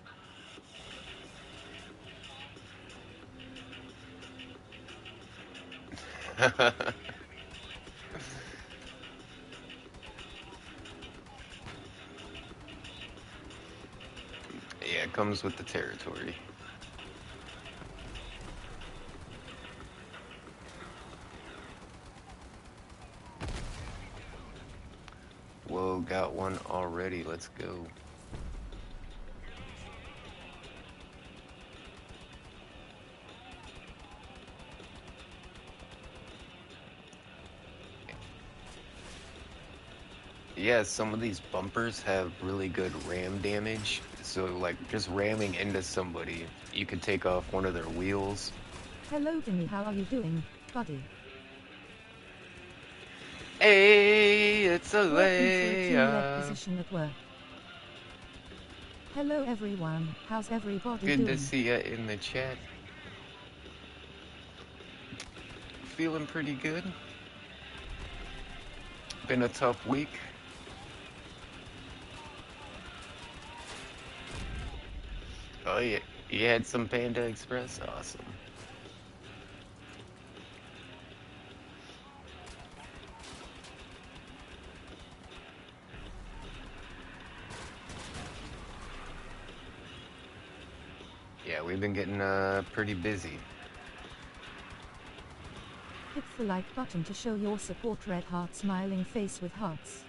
comes with the territory. Whoa, got one already. Let's go. Yeah, some of these bumpers have really good ram damage. So, like, just ramming into somebody, you could take off one of their wheels. Hello Timmy, how are you doing, buddy? Hey, it's a Working for a team-led layup. position at work. Hello everyone, how's everybody Good doing? to see ya in the chat. Feeling pretty good. Been a tough week. Oh yeah, you had some Panda Express? Awesome. Yeah, we've been getting pretty busy. Hit the like button to show your support. Red heart smiling face with hearts.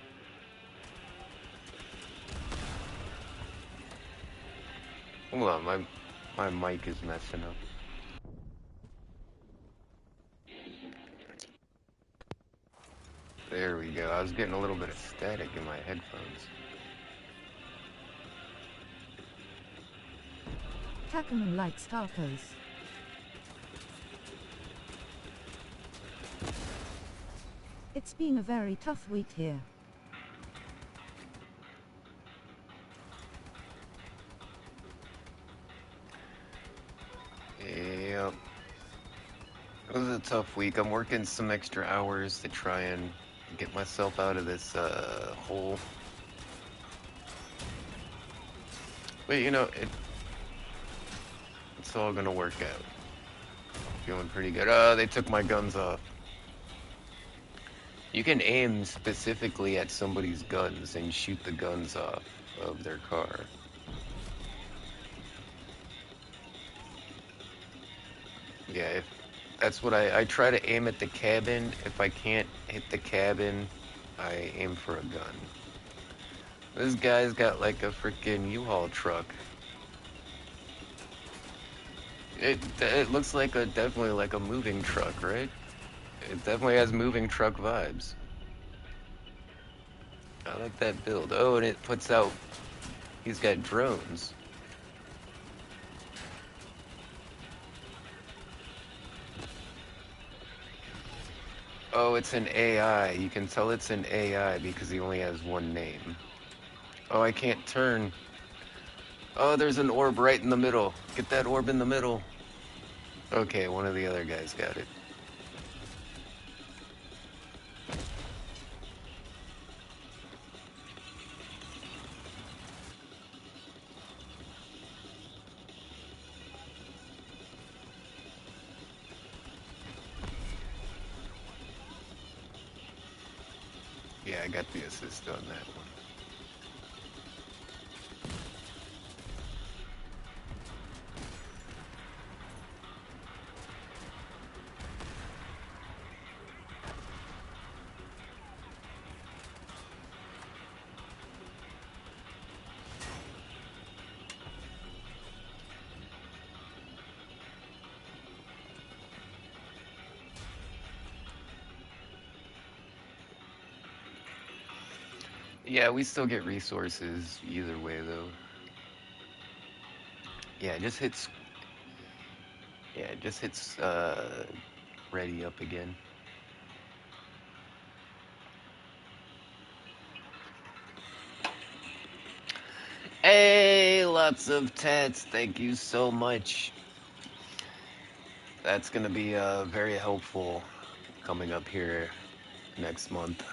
Hold on, my mic is messing up. There we go. I was getting a little bit of static in my headphones. Takaman likes tacos. It's been a very tough week here. Yep. It was a tough week. I'm working some extra hours to try and get myself out of this hole. But you know, it's all gonna work out. Feeling pretty good. They took my guns off. You can aim specifically at somebody's guns and shoot the guns off of their car. Yeah, that's what I try to aim at the cabin. If I can't hit the cabin, I aim for a gun. This guy's got like a freaking U-Haul truck. It looks like definitely like a moving truck, right? It definitely has moving truck vibes. I like that build. Oh, and it puts out, he's got drones. Oh, it's an AI. You can tell it's an AI because he only has one name. Oh, I can't turn. Oh, there's an orb right in the middle. Get that orb in the middle. Okay, one of the other guys got it. Yeah, I got the assist on that one. Yeah, we still get resources either way, though. Yeah, it just hits. Yeah, it just hits. Ready up again. Hey, lots of tats. Thank you so much. That's gonna be very helpful coming up here next month.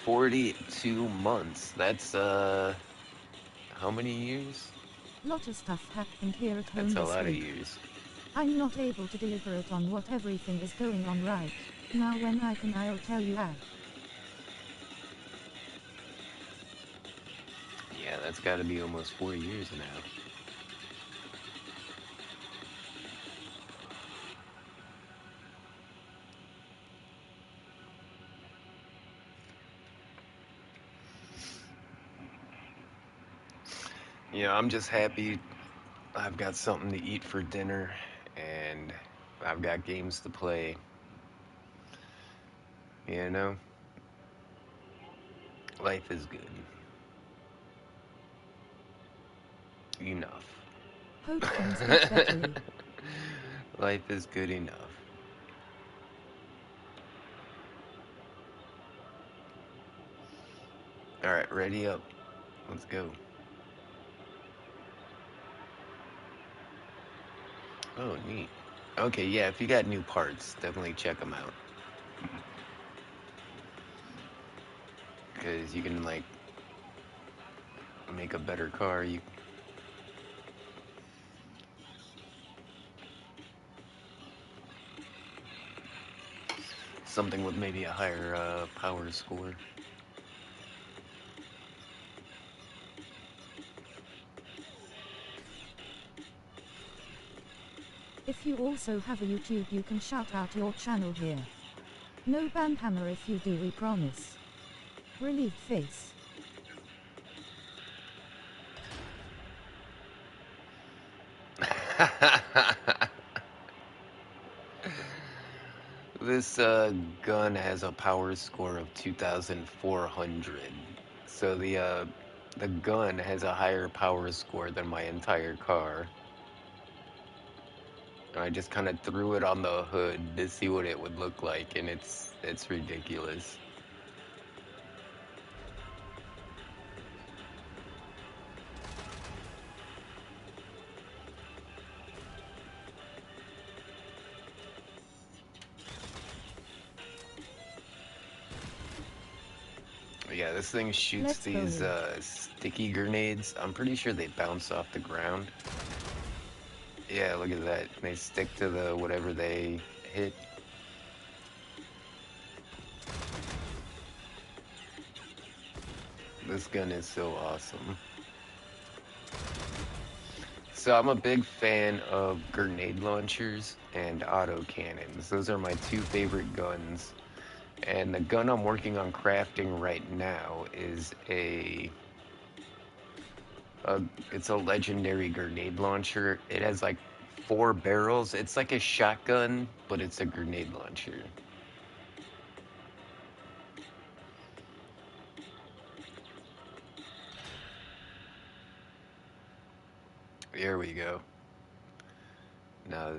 42 months. That's how many years? Lot of stuff happened here at home That's a this lot of week. years. I'm not able to deliberate on what everything is going on right now. When I can, I'll tell you. That's got to be almost 4 years now. Yeah, I'm just happy I've got something to eat for dinner and I've got games to play. You know, life is good. Enough. Hope things get betterly. Life is good enough. Alright, ready up. Let's go. Oh, neat. Okay, yeah, if you got new parts, definitely check them out. Because you can, like, make a better car. Something with maybe a higher power score. If you also have a YouTube, you can shout out your channel here. No banhammer if you do, we promise. Relieved face. This gun has a power score of 2,400. So the gun has a higher power score than my entire car. And I just kind of threw it on the hood to see what it would look like, and it's ridiculous. Yeah, this thing shoots Let's these bowling. sticky grenades. I'm pretty sure they bounce off the ground. Yeah, look at that. They stick to the whatever they hit. This gun is so awesome. So I'm a big fan of grenade launchers and auto cannons. Those are my two favorite guns. And the gun I'm working on crafting right now is it's a legendary grenade launcher. It has like 4 barrels. It's like a shotgun, but it's a grenade launcher. There we go. Now,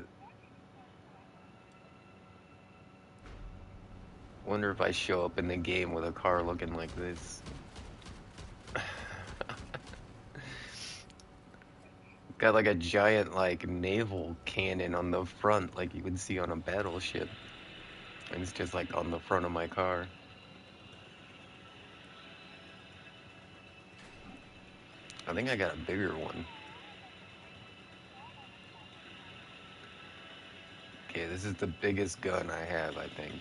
wonder if I show up in the game with a car looking like this. Got like a giant like naval cannon on the front like you would see on a battleship. And it's just like on the front of my car. I think I got a bigger one. Okay, this is the biggest gun I have, I think.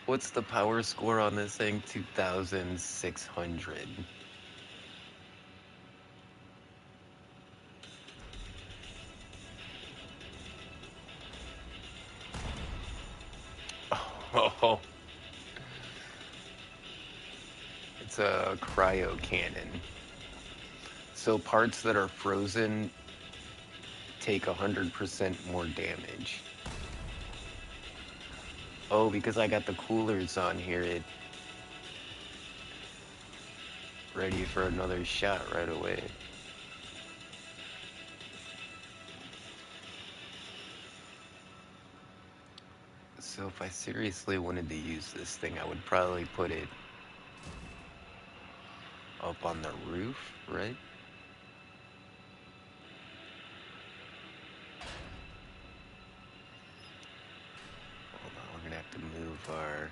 What's the power score on this thing? 2,600. Oh, it's a cryo cannon. So parts that are frozen take 100% more damage. Oh, because I got the coolers on here, it ready for another shot right away. So if I seriously wanted to use this thing, I would probably put it up on the roof, right? Hold on, we're gonna have to move our...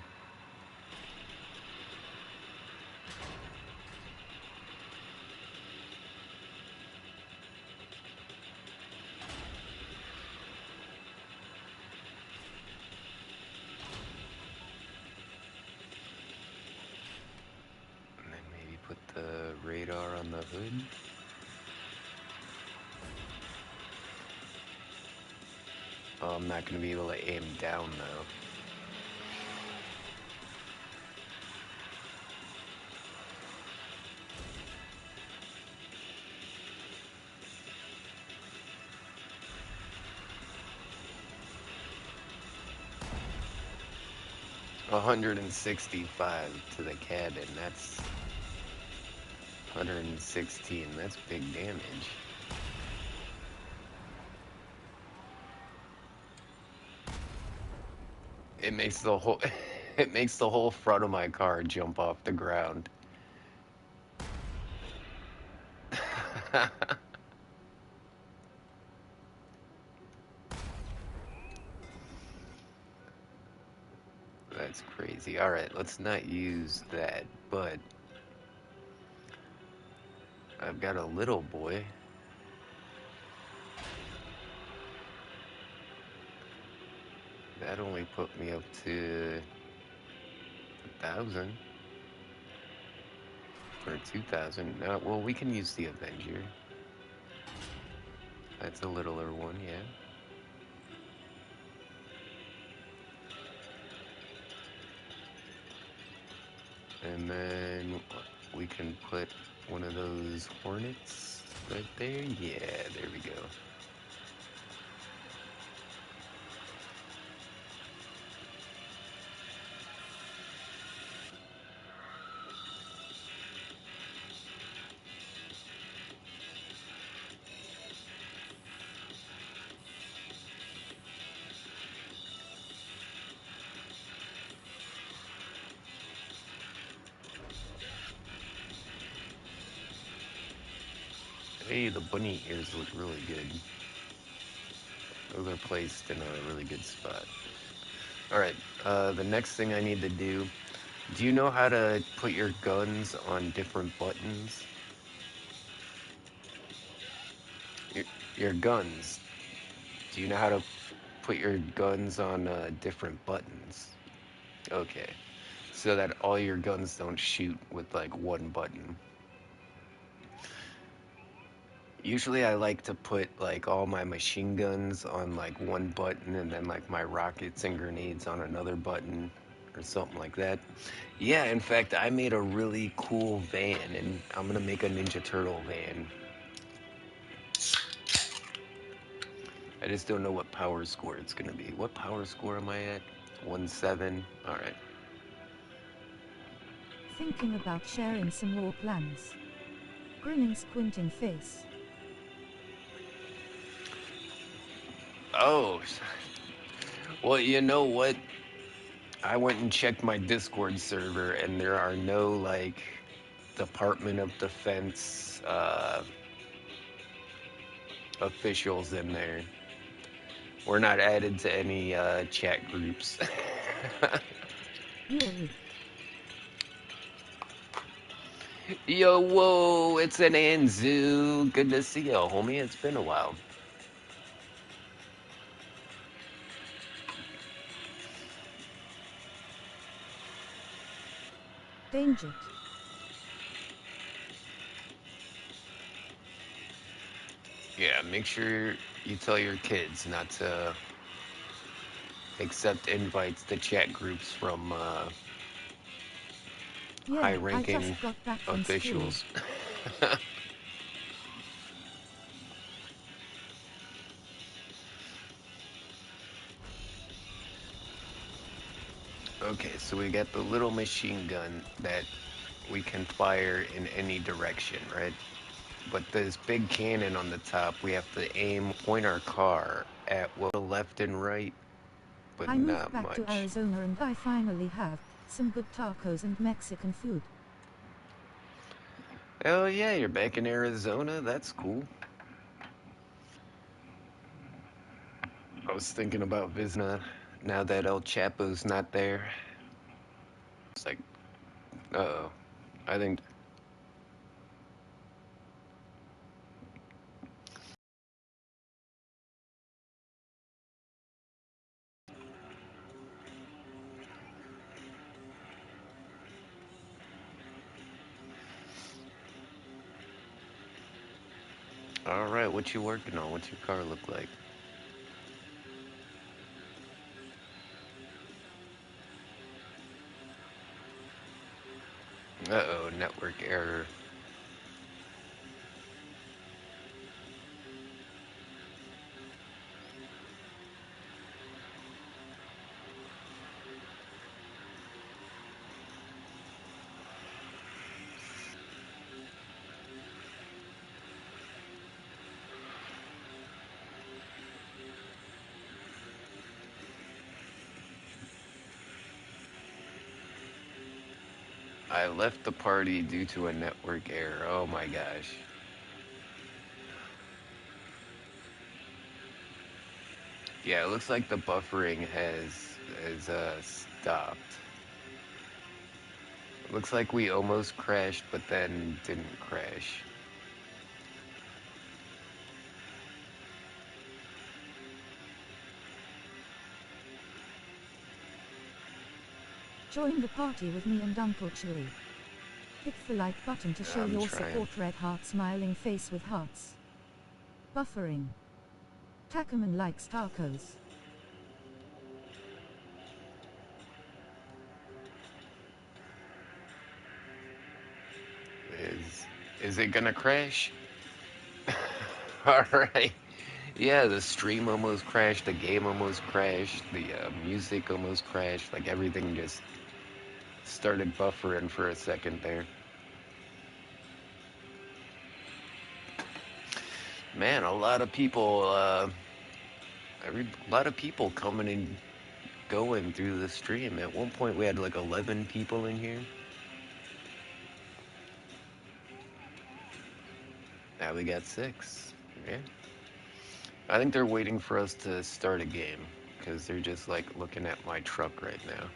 hood. Oh, I'm not gonna be able to aim down though. $165 to the cabin. That's 116. That's big damage. It makes the whole it makes the whole front of my car jump off the ground. That's crazy. All right, let's not use that, but I've got a little boy. That only put me up to 1,000 or 2,000. No, well, we can use the Avenger. That's a littler one, yeah. And then we can put one of those Hornets right there. Yeah, there we go. Hey, the bunny ears look really good. Those are placed in a really good spot. Alright, the next thing I need to do you know how to put your guns on different buttons? Your, your guns. Do you know how to put your guns on different buttons? Okay. So that all your guns don't shoot with like one button. Usually I like to put like all my machine guns on like one button and then like my rockets and grenades on another button or something like that. Yeah, in fact, I made a really cool van and I'm gonna make a Ninja Turtle van. I just don't know what power score it's gonna be. What power score am I at? 1-7. Alright. Thinking about sharing some more plans. Grinning squinting face. Oh, well, you know what? I went and checked my Discord server and there are no like Department of Defense officials in there. We're not added to any chat groups. Yuri. Yo, whoa, it's an Anzu. Good to see you, homie. It's been a while. Dangered. Yeah, make sure you tell your kids not to accept invites to chat groups from Yeah, I high-ranking just got back from school. officials. Okay, so we got the little machine gun that we can fire in any direction, right? But this big cannon on the top, we have to point our car at well, left and right, but I moved not back to much. Arizona and I finally have some good tacos and Mexican food. Oh yeah, you're back in Arizona. That's cool. I was thinking about visiting now that El Chapo's not there. It's like, uh-oh. I think All right, what you working on? What's your car look like? Uh-oh, network error. I left the party due to a network error. Oh my gosh. Yeah, it looks like the buffering has stopped. Looks like we almost crashed, but then didn't crash. Join the party with me and Uncle Chewy. Hit the like button to show I'm your trying. support. Red heart smiling face with hearts. Buffering. Tackerman likes tacos. Is it gonna crash? All right. Yeah, the stream almost crashed, the game almost crashed, the music almost crashed. Like everything just started buffering for a second there. Man, a lot of people coming and going through the stream. At one point, we had like 11 people in here. Now we got 6. Yeah. I think they're waiting for us to start a game because they're just like looking at my truck right now.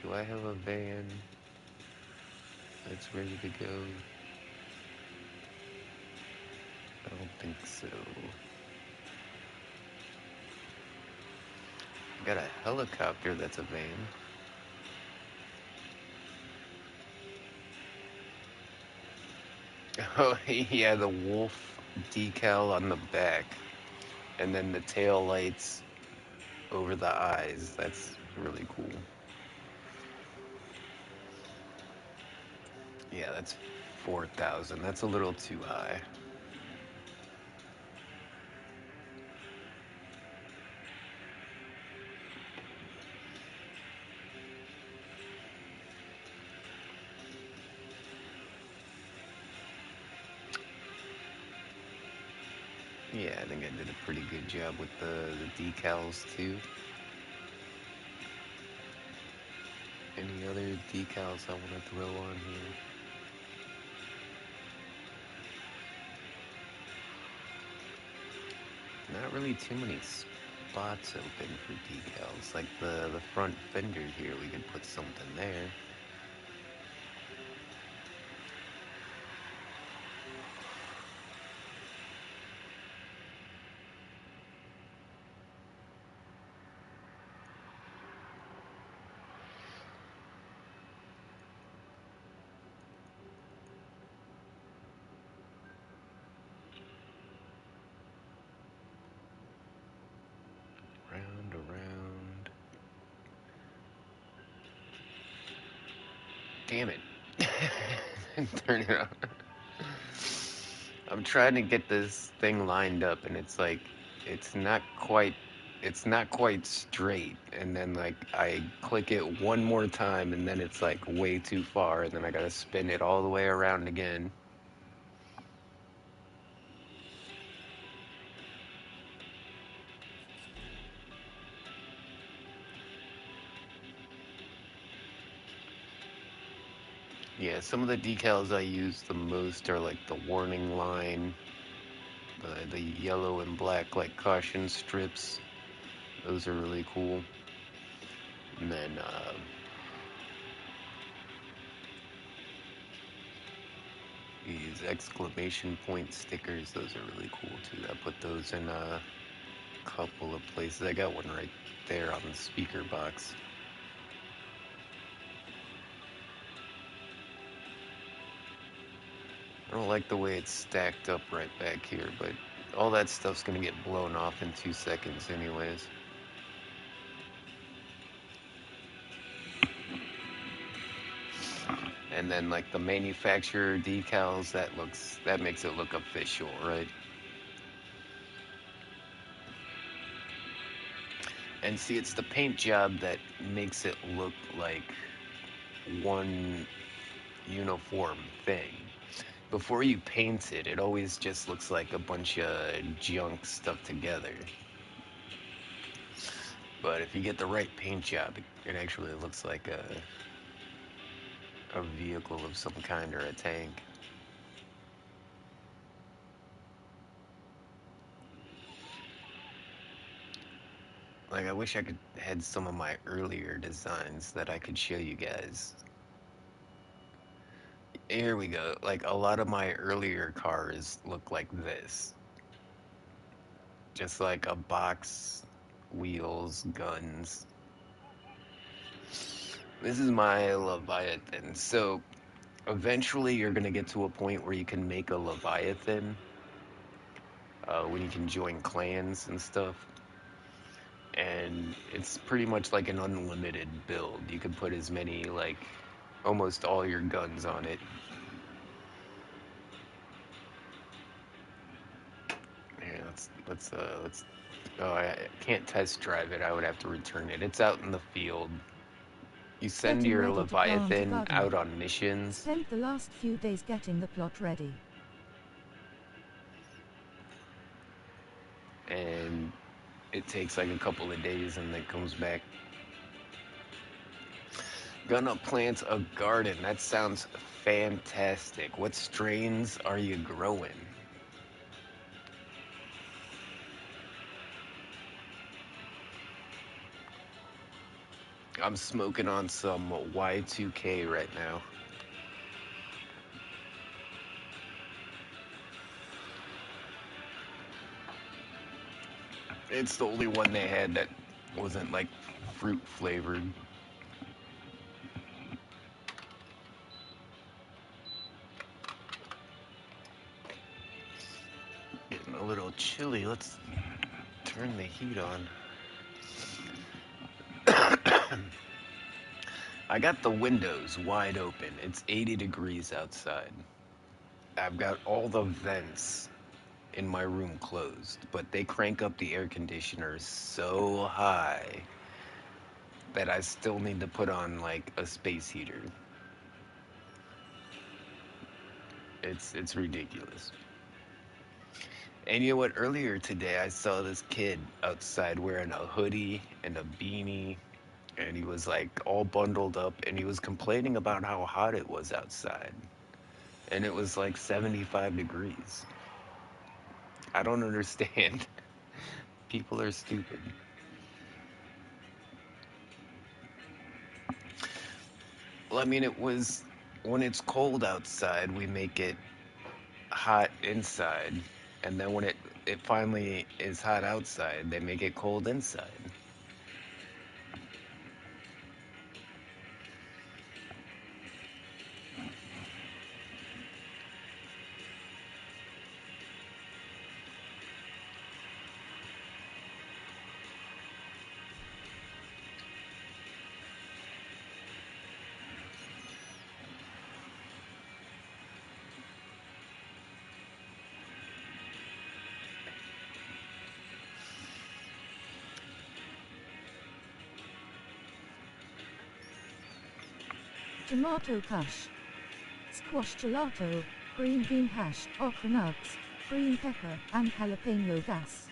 Do I have a van that's ready to go? I don't think so. I got a helicopter that's a van. Oh, yeah, the wolf decal on the back, and then the tail lights over the eyes. That's really cool. Yeah, that's 4,000. That's a little too high. Yeah, I think I did a pretty good job with the decals too. Any other decals I want to throw on here? Not really too many spots open for decals. Like the front fender here, we could put something there. Round around. Damn it. Turn it on. I'm trying to get this thing lined up and it's like it's not quite it's not quite straight, and then like I click it one more time and then it's like way too far and then I gotta spin it all the way around again. Yeah, some of the decals I use the most are like the warning line, the yellow and black like caution strips. Those are really cool. And then these exclamation point stickers, those are really cool too. I put those in couple of places. I got one right there on the speaker box. I don't like the way it's stacked up right back here, but all that stuff's gonna get blown off in 2 seconds anyways. And then like the manufacturer decals, that makes it look official, right? And see, it's the paint job that makes it look like one uniform thing. Before you paint it, it always just looks like a bunch of junk stuck together. But if you get the right paint job, it actually looks like a vehicle of some kind or a tank. Like, I wish I could had some of my earlier designs that I could show you guys. Here we go. Like, a lot of my earlier cars look like this. Just like a box, wheels, guns. This is my Leviathan. So, eventually you're going to get to a point where you can make a Leviathan. When you can join clans and stuff. And it's pretty much like an unlimited build. You can put as many, like, almost all your guns on it. Yeah, let's oh, I can't test drive it. I would have to return it. It's out in the field. You send Getting your ready to plant a Leviathan garden. out on missions. Spent the last few days getting the plot ready. And it takes like a couple of days and then comes back. Gonna plant a garden. That sounds fantastic. What strains are you growing? I'm smoking on some Y2K right now. It's the only one they had that wasn't like fruit flavored. Getting a little chilly. Let's turn the heat on. I got the windows wide open. It's 80 degrees outside. I've got all the vents in my room closed, but they crank up the air conditioner so high that I still need to put on like a space heater. It's ridiculous. And you know what? Earlier today, I saw this kid outside wearing a hoodie and a beanie, and he was like all bundled up, and he was complaining about how hot it was outside. And it was like 75 degrees. I don't understand. People are stupid. Well, I mean, it was when it's cold outside, we make it hot inside, and then when it finally is hot outside, they make it cold inside. Tomato kush. Squash gelato, green bean hash, okra nuts, green pepper, and jalapeno gas.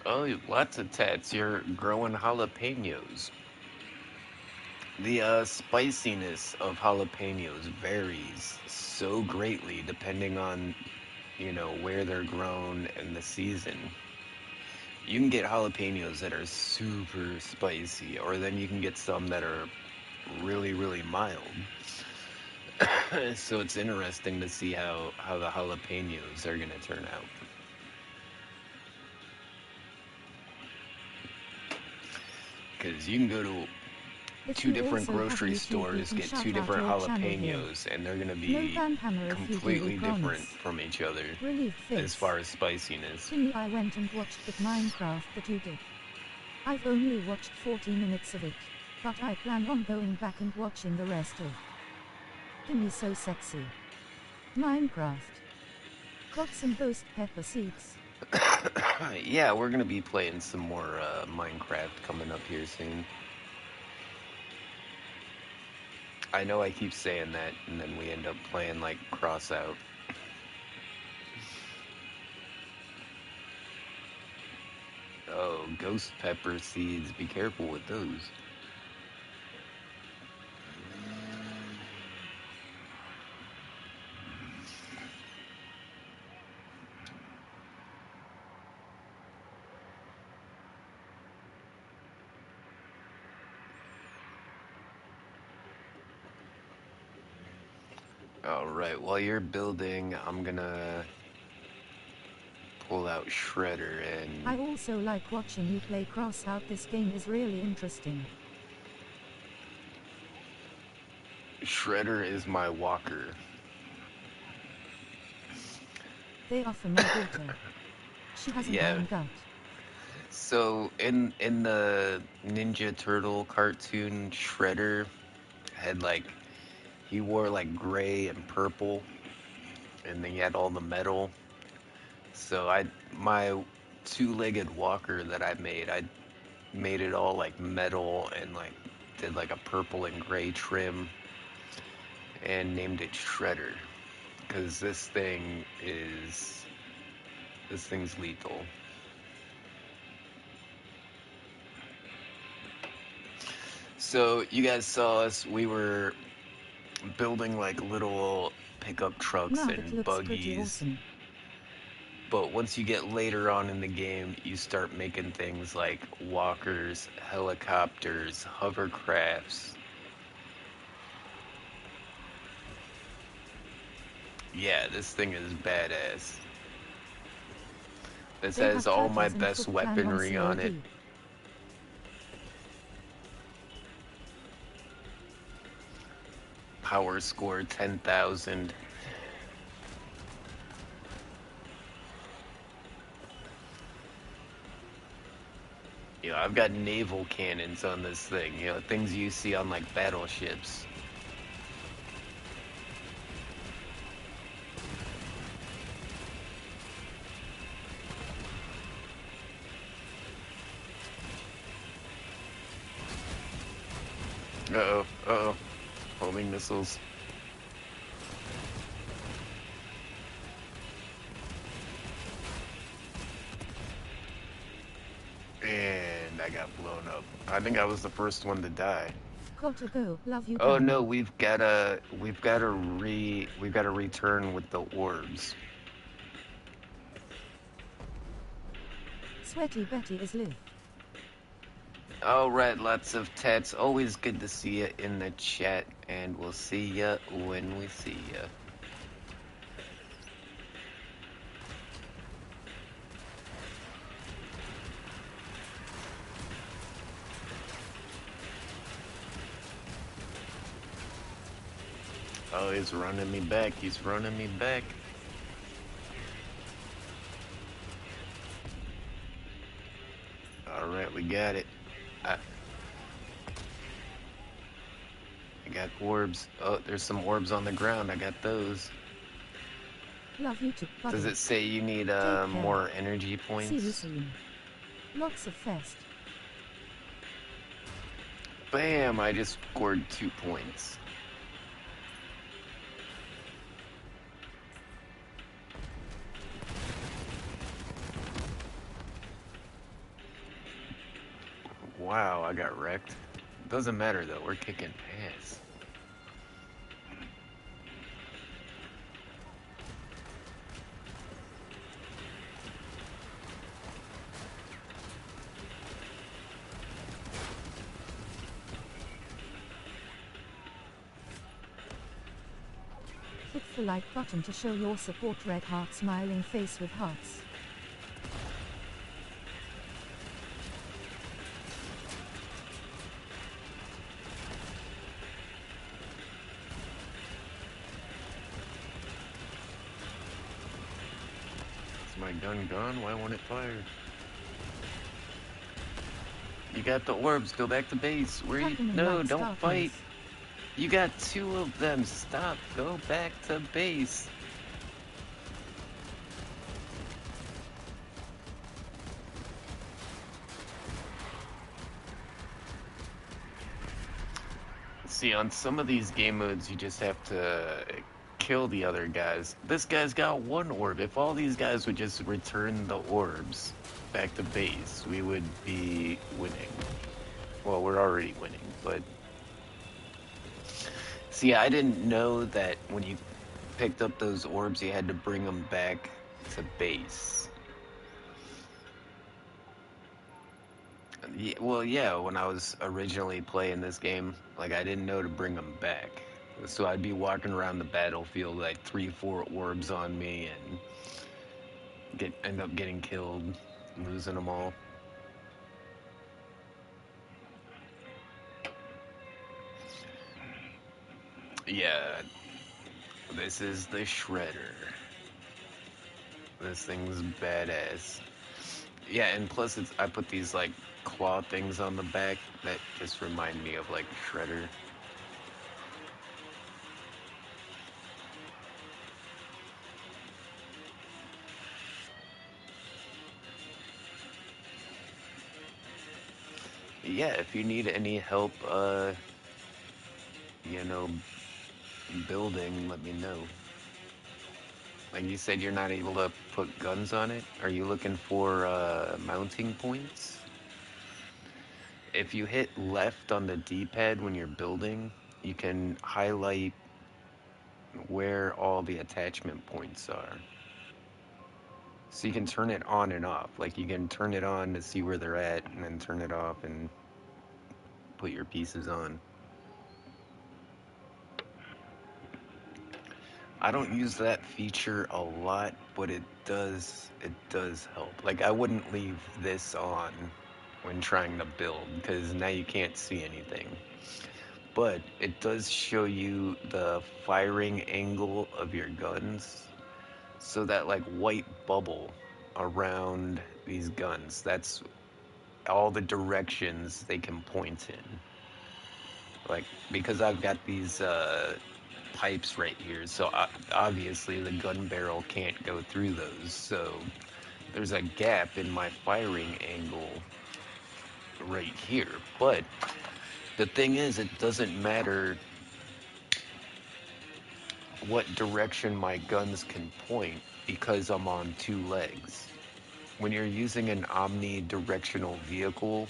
Oh, lots of tats. You're growing jalapenos. The spiciness of jalapenos varies so greatly depending on, where they're grown and the season. You can get jalapenos that are super spicy, or then you can get some that are really, really mild. So it's interesting to see how the jalapenos are gonna turn out. Because you can go to If two you different also have a grocery YouTube, you stores, can get shout two out different your channel here. jalapenos, and they're gonna No be ban hammer if you do, we completely different promise. from each other Relieved as face. far as spiciness. Can you? I went and watched that Minecraft that you did. I've only watched 40 minutes of it, but I plan on going back and watching the rest of. Gimme so sexy. Minecraft. Got some ghost pepper seeds. Yeah, we're gonna be playing some more Minecraft coming up here soon. I know I keep saying that, and then we end up playing like Crossout. Oh, ghost pepper seeds. Be careful with those. Alright, while you're building, I'm gonna pull out Shredder I and also like watching you play Crossout. This game is really interesting. Shredder is my walker. They are for my daughter. She has an Yeah. iron gut. So in the Ninja Turtle cartoon, Shredder had like he wore like gray and purple, and then he had all the metal. So my two-legged walker that I made it all like metal and like did like a purple and gray trim and named it Shredder because this thing's lethal. So you guys saw us. We were building like little pickup trucks Now that and looks pretty buggies. awesome. But once you get later on in the game, you start making things like walkers, helicopters, hovercrafts. Yeah, this thing is badass. This They has have all my turtles and best Foot Clan on weaponry on it. COD. Power score 10,000. You know, I've got naval cannons on this thing. You know, things you see on like battleships. Uh-oh, uh-oh. Homing missiles. And I got blown up. I think I was the first one to die. Gotta go. Love you. Oh no, Daniel. we've gotta return with the orbs. Sweaty Betty is live. Alright, lots of tats. Always good to see you in the chat, and we'll see ya when we see ya. Oh, he's running me back. He's running me back. Alright, we got it. I got orbs. Oh, there's some orbs on the ground. I got those. Love you too, buddy. Does it say you need Take care. more energy points? See you soon. Lots of fest. Bam! I just scored 2 points. Wow, I got wrecked. Doesn't matter though, we're kicking ass. the like button to show your support. Red heart smiling face with hearts. Is my gun gone? Why won't it fire? You got the orbs. Go back to base. Where you? Happening No, like don't fight. sparklers. You got 2 of them. Stop. Go back to base. See, on some of these game modes, you just have to kill the other guys. This guy's got 1 orb. If all these guys would just return the orbs back to base, we would be winning. Well, we're already winning, but... See, I didn't know that when you picked up those orbs, you had to bring them back to base. Yeah, well, yeah, when I was originally playing this game, like, I didn't know to bring them back. So I'd be walking around the battlefield, like 3-4 orbs on me, and end up getting killed, losing them all. Yeah, this is the Shredder. This thing's badass. Yeah, and plus I put these, like, claw things on the back that just remind me of, like, Shredder. Yeah, if you need any help, you know, building, let me know. Like you said, you're not able to put guns on it. Are you looking for mounting points? If you hit left on the D-pad when you're building, you can highlight where all the attachment points are. So you can turn it on and off. Like you can turn it on to see where they're at, and then turn it off and put your pieces on. I don't use that feature a lot, but it does help. Like I wouldn't leave this on when trying to build, because now you can't see anything. But it does show you the firing angle of your guns. So that like white bubble around these guns, that's all the directions they can point in. Like, because I've got these pipes right here, so obviously the gun barrel can't go through those, so there's a gap in my firing angle right here. But the thing is, it doesn't matter what direction my guns can point because I'm on 2 legs. When you're using an omnidirectional vehicle,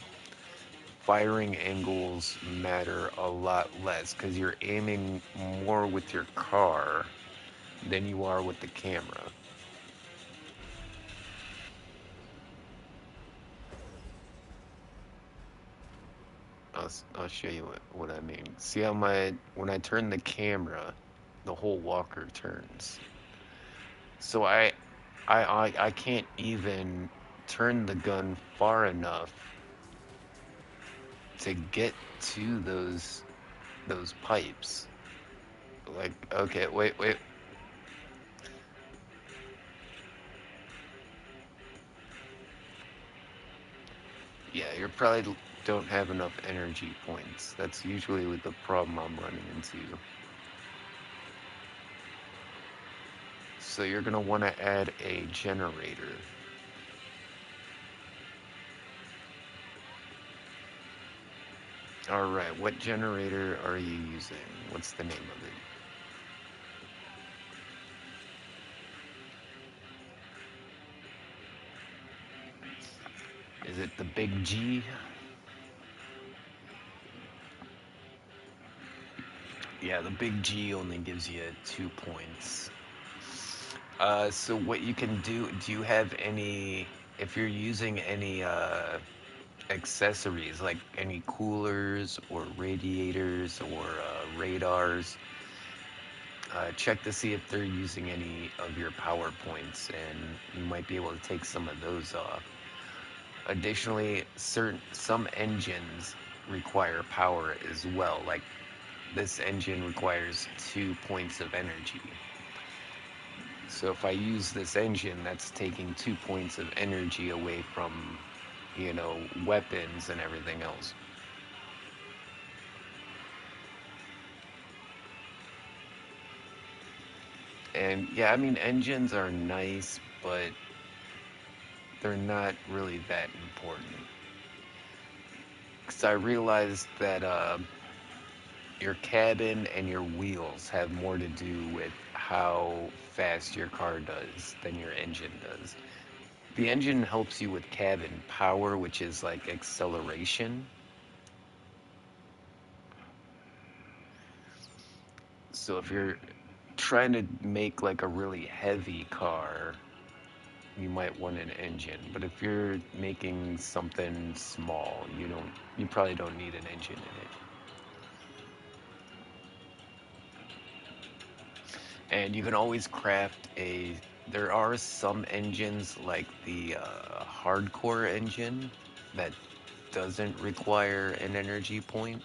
firing angles matter a lot less because you're aiming more with your car than you are with the camera. I'll show you what I mean. See how when I turn the camera, the whole walker turns. So I can't even turn the gun far enough to get to those pipes. Like, okay, wait. Yeah, you probably don't have enough energy points. That's usually with the problem I'm running into. So you're gonna want to add a generator. Alright, what generator are you using? What's the name of it? Is it the Big G? Yeah, the Big G only gives you 2 points. So what you can do you have any, if you're using any accessories, like any coolers or radiators or radars, check to see if they're using any of your power points, and you might be able to take some of those off. Additionally, some engines require power as well. Like this engine requires 2 points of energy. So if I use this engine, that's taking 2 points of energy away from, weapons and everything else. And yeah, I mean, engines are nice, but they're not really that important. Because I realized that your cabin and your wheels have more to do with how fast your car does than your engine does. The engine helps you with cabin power, which is like acceleration. So if you're trying to make like a really heavy car, you might want an engine. But if you're making something small, you probably don't need an engine in it. And you can always craft there are some engines like the hardcore engine that doesn't require an energy point.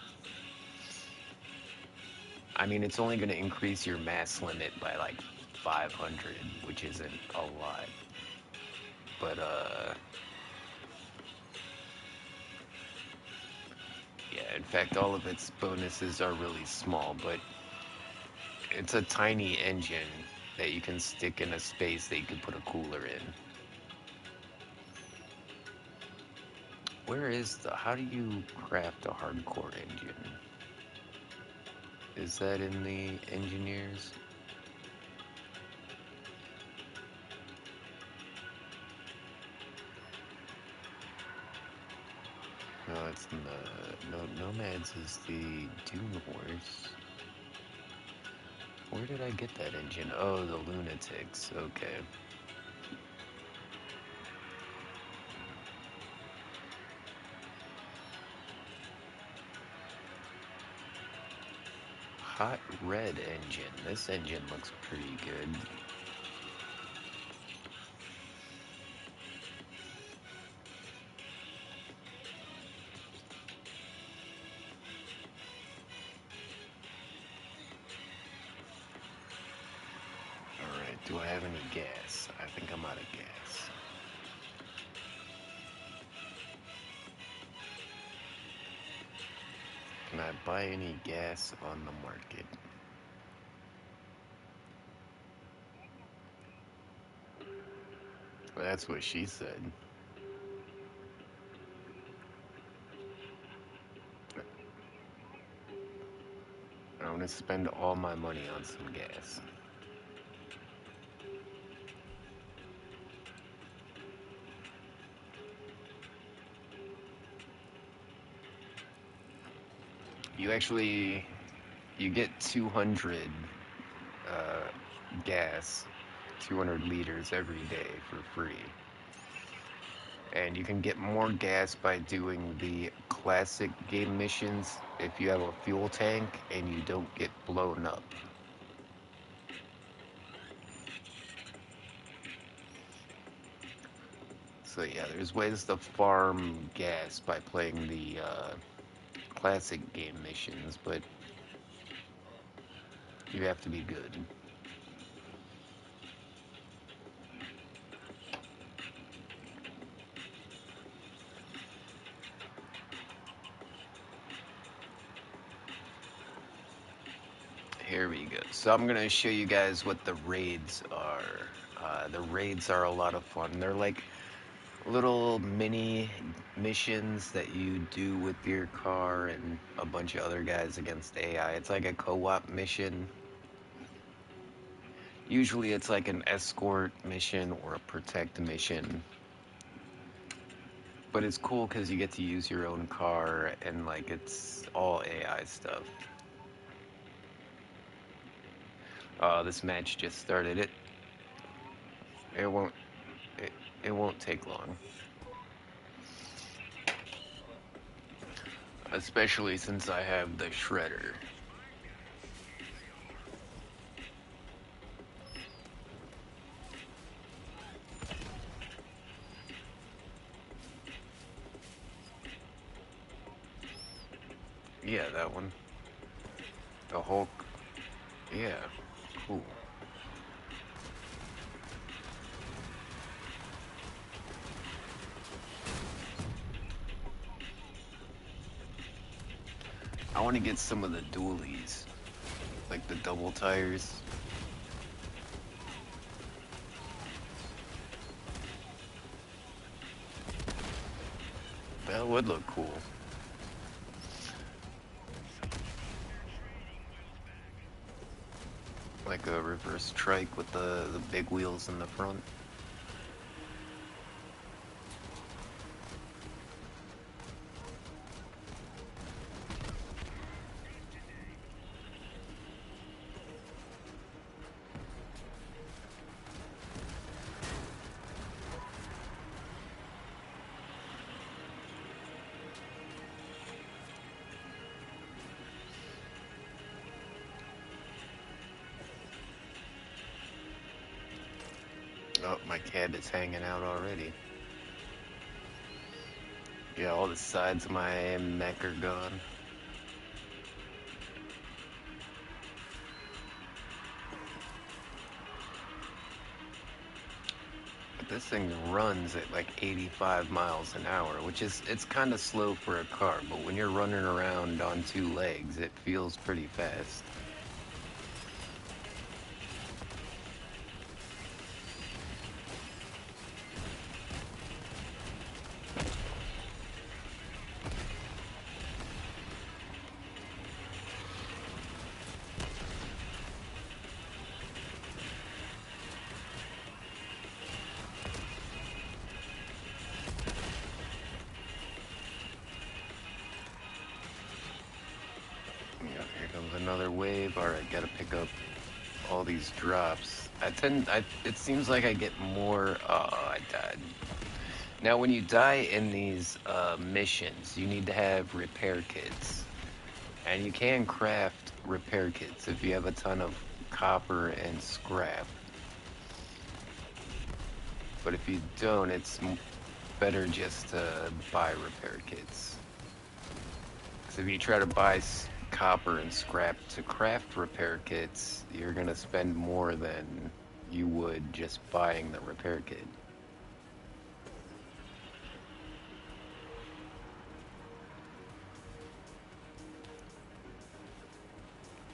I mean, it's only going to increase your mass limit by like 500, which isn't a lot. But yeah, in fact, all of its bonuses are really small, but it's a tiny engine that you can stick in a space that you can put a cooler in. How do you craft a hardcore engine? Is that in the engineers? No, it's in the, no, Nomads is the Dune Horse. Where did I get that engine? Oh, the Lunatics, okay. Hot red engine. This engine looks pretty good. Alright, do I have any gas? I think I'm out of gas. Can I buy any gas on the market? Well, that's what she said. I want to spend all my money on some gas. You get 200 uh, gas, 200 liters every day for free. And you can get more gas by doing the classic game missions if you have a fuel tank and you don't get blown up. So yeah, there's ways to farm gas by playing the classic game missions, but you have to be good. Here we go. So I'm gonna show you guys what the raids are. The raids are a lot of fun. They're like little mini missions that you do with your car and a bunch of other guys against AI. It's like a co-op mission. Usually it's like an escort mission or a protect mission. But it's cool because you get to use your own car and like it's all AI stuff. This match just started. It won't it, it won't take long. Especially since I have the shredder. Yeah, that one. The Hulk. Yeah, cool. I want to get some of the dualies, like the double tires. That would look cool. Like a reverse trike with the big wheels in the front. Oh, my cat is hanging out already. Yeah, all the sides of my neck are gone. But this thing runs at like 85 miles an hour, which is, it's kind of slow for a car, but when you're running around on two legs, it feels pretty fast. Yeah, here comes another wave. Alright, gotta pick up all these drops. It seems like I get more, oh, I died. Now, when you die in these missions, you need to have repair kits. And you can craft repair kits if you have a ton of copper and scrap. But if you don't, it's better just to buy repair kits. Because if you try to buy copper and scrap to craft repair kits, you're going to spend more than you would just buying the repair kit.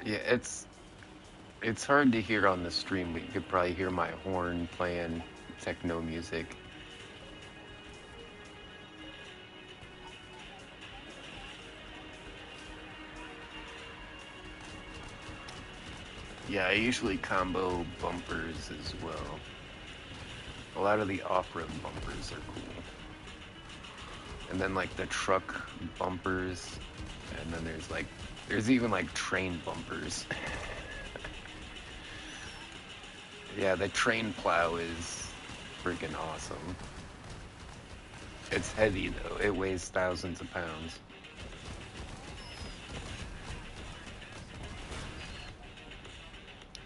Yeah, it's hard to hear on the stream, but you could probably hear my horn playing techno music. Yeah, I usually combo bumpers as well. A lot of the off-road bumpers are cool. And then like the truck bumpers, and then there's even like train bumpers. Yeah, the train plow is freaking awesome. It's heavy though, it weighs thousands of pounds.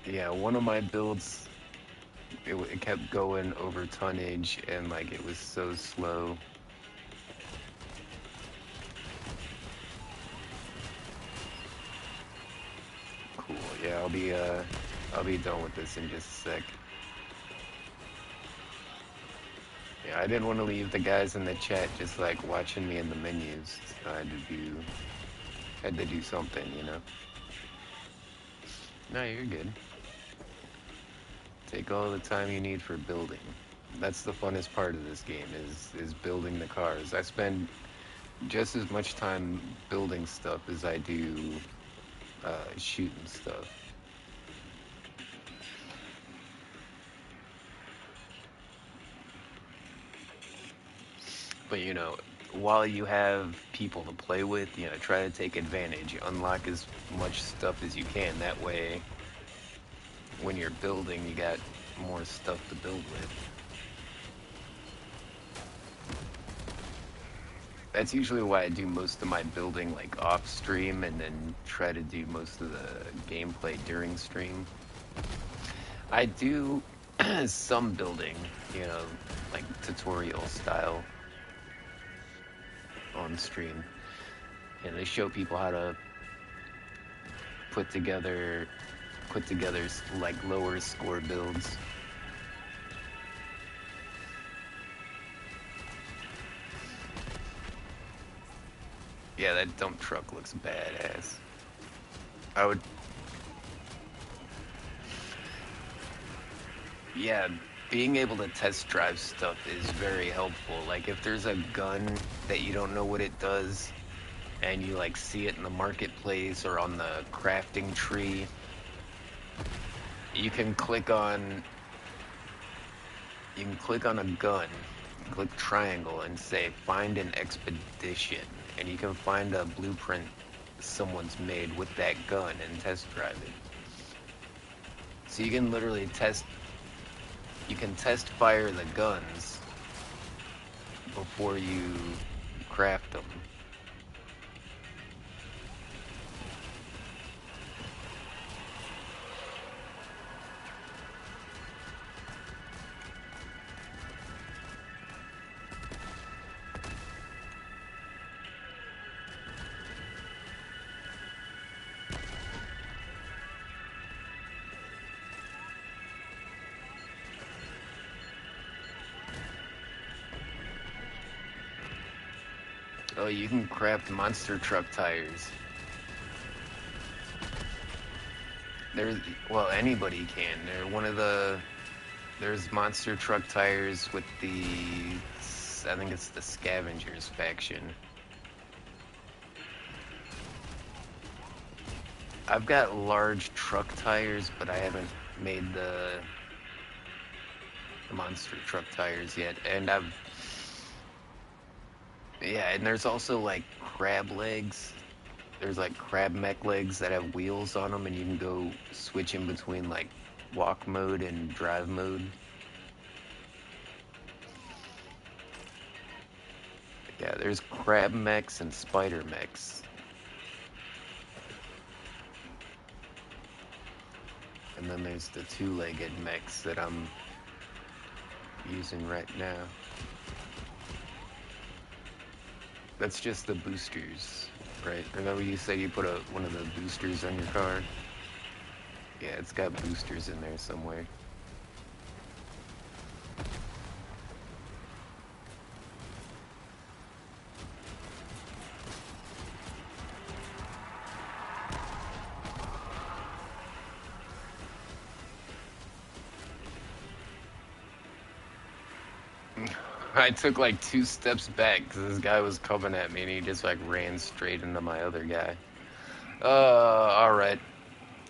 Yeah, one of my builds, it kept going over tonnage and like it was so slow. Cool, yeah, I'll be done with this in just a sec. Yeah, I didn't want to leave the guys in the chat just like watching me in the menus. So I had to do something, you know. No, you're good. Take all the time you need for building. That's the funnest part of this game is building the cars. I spend just as much time building stuff as I do shooting stuff. But you know, while you have people to play with, you know, try to take advantage. Unlock as much stuff as you can. That way, when you're building, you got more stuff to build with. That's usually why I do most of my building like off stream and then try to do most of the gameplay during stream. I do some building, you know, like tutorial style on stream. and they show people how to put together like lower score builds. Yeah, that dump truck looks badass. I would... Yeah, being able to test drive stuff is very helpful. Like, if there's a gun that you don't know what it does, and you, like, see it in the marketplace or on the crafting tree, you can click on... You can click on a gun, click triangle, and say, find an expedition. And you can find a blueprint someone's made with that gun and test drive it. So you can literally test fire the guns before you craft them. Oh, you can craft monster truck tires. Well, anybody can. There's monster truck tires with I think it's the Scavengers faction. I've got large truck tires, but I haven't made the monster truck tires yet. And and there's also like crab legs. There's like crab mech legs that have wheels on them, and you can go switch in between like walk mode and drive mode. Yeah, there's crab mechs and spider mechs. And then there's the two-legged mechs that I'm using right now. That's just the boosters, right? Remember you said you put one of the boosters on your car? Yeah, it's got boosters in there somewhere. I took like 2 steps back because this guy was coming at me and he just like ran straight into my other guy. Alright.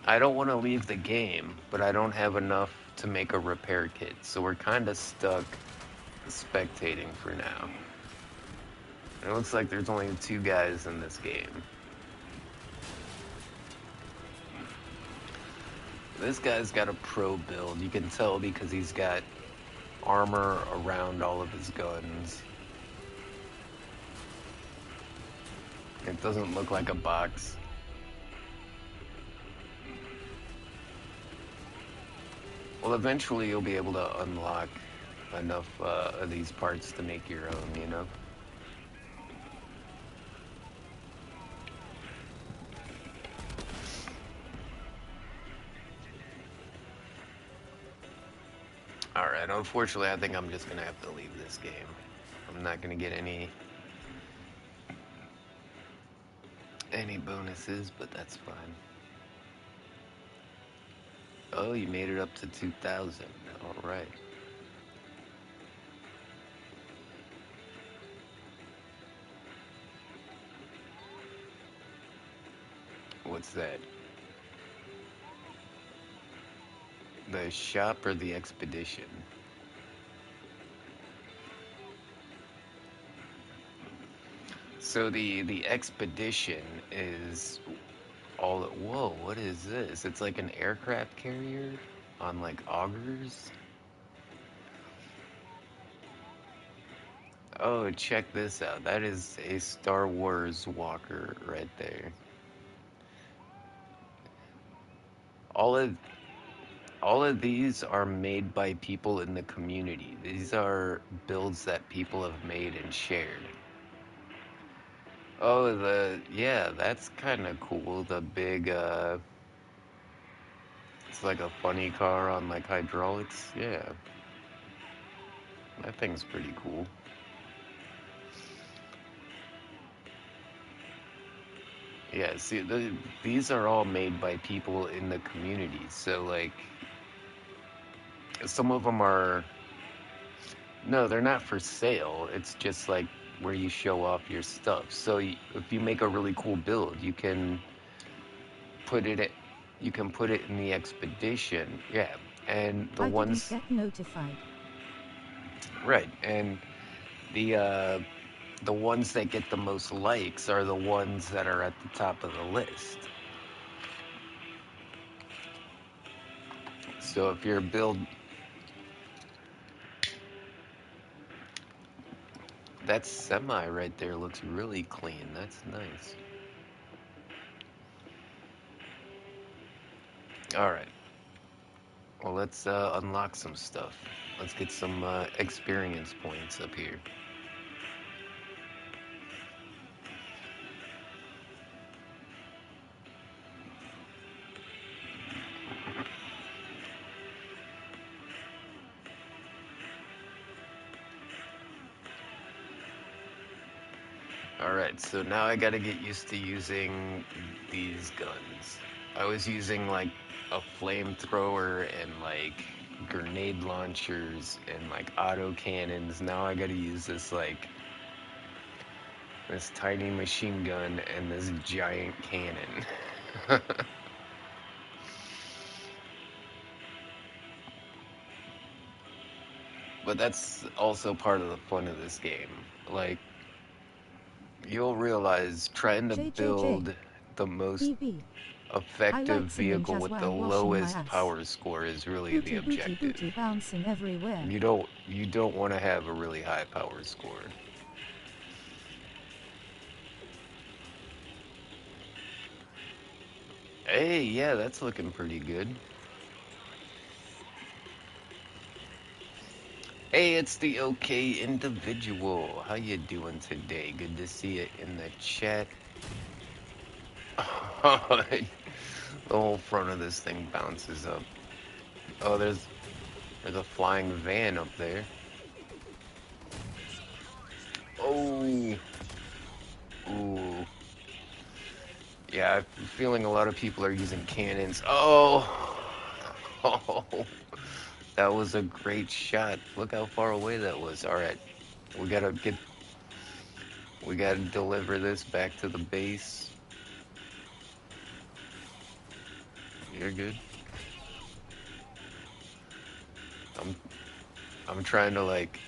I don't want to leave the game, but I don't have enough to make a repair kit, so we're kind of stuck spectating for now. It looks like there's only 2 guys in this game. This guy's got a pro build. You can tell because he's got armor around all of his guns. It doesn't look like a box. Well, eventually you'll be able to unlock enough of these parts to make your own, you know? Alright, unfortunately I think I'm just gonna have to leave this game. I'm not gonna get any bonuses, but that's fine. Oh, you made it up to 2,000. Alright. What's that? The shop or the expedition? So the expedition is all that... Whoa, what is this? It's like an aircraft carrier on like augers? Oh, check this out. That is a Star Wars walker right there. All of these are made by people in the community. These are builds that people have made and shared. Oh, yeah, that's kind of cool. The big, it's like a funny car on like hydraulics. Yeah, that thing's pretty cool. Yeah, see, these are all made by people in the community. So, like, some of them are, no, they're not for sale. It's just like where you show off your stuff. So, if you make a really cool build, put it, at- you can put it in the expedition. Yeah, and the I didn't ones, get notified. right, and the uh, the ones that get the most likes are the ones that are at the top of the list. So if your build, that semi right there looks really clean. That's nice. All right. Well, let's unlock some stuff. Let's get some experience points up here. All right. So now I got to get used to using these guns. I was using like a flamethrower and like grenade launchers and like auto cannons. Now I got to use this tiny machine gun and this giant cannon. But that's also part of the fun of this game. Like, you'll realize trying to JJJ. build the most BB. I effective like singing vehicle jazz with the while washing my lowest ass. power score is really the Booty booty objective. booty bouncing everywhere. You don't want to have a really high power score. Hey, yeah, that's looking pretty good. Hey, it's the OK individual. How you doing today? Good to see you in the chat. The whole front of this thing bounces up. Oh, there's a flying van up there. Oh, ooh. Yeah, I'm feeling a lot of people are using cannons. Oh, oh, that was a great shot. Look how far away that was. All right, we gotta get, we gotta deliver this back to the base. You're good. I'm, I'm trying to like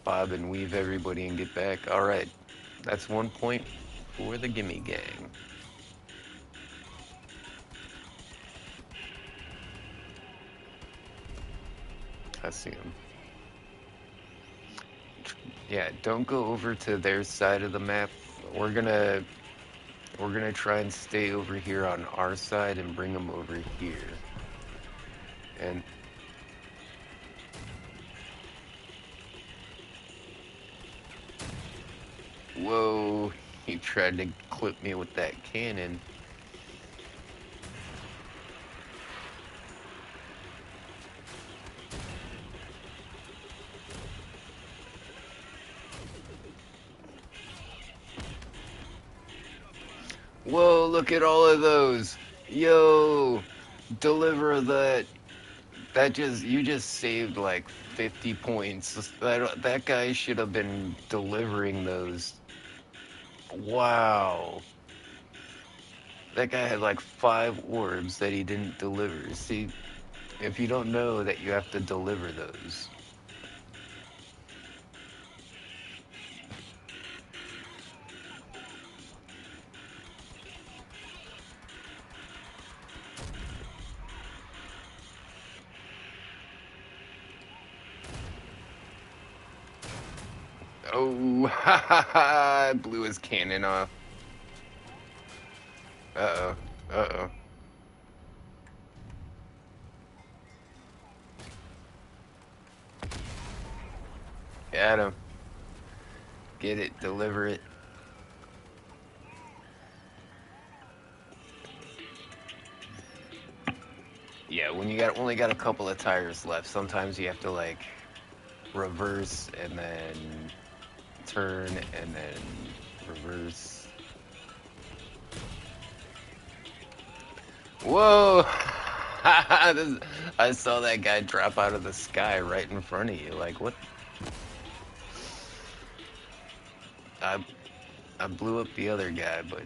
bob and weave everybody and get back. All right, that's 1 point for the Gimme Gang. I see him. Yeah, don't go over to their side of the map. We're gonna we're gonna try and stay over here on our side and bring them over here. And whoa, he tried to clip me with that cannon. Whoa, look at all of those. Yo, deliver that. You just saved like 50 points. That guy should have been delivering those. Wow. That guy had like 5 orbs that he didn't deliver. See, if you don't know that you have to deliver those. Oh, ha ha ha! I blew his cannon off. Uh-oh. Uh-oh. Got him. Get it. Deliver it. Yeah, when you got only got a couple of tires left, sometimes you have to like reverse and then turn and then reverse. Whoa! I saw that guy drop out of the sky right in front of you. Like, what? I I blew up the other guy, but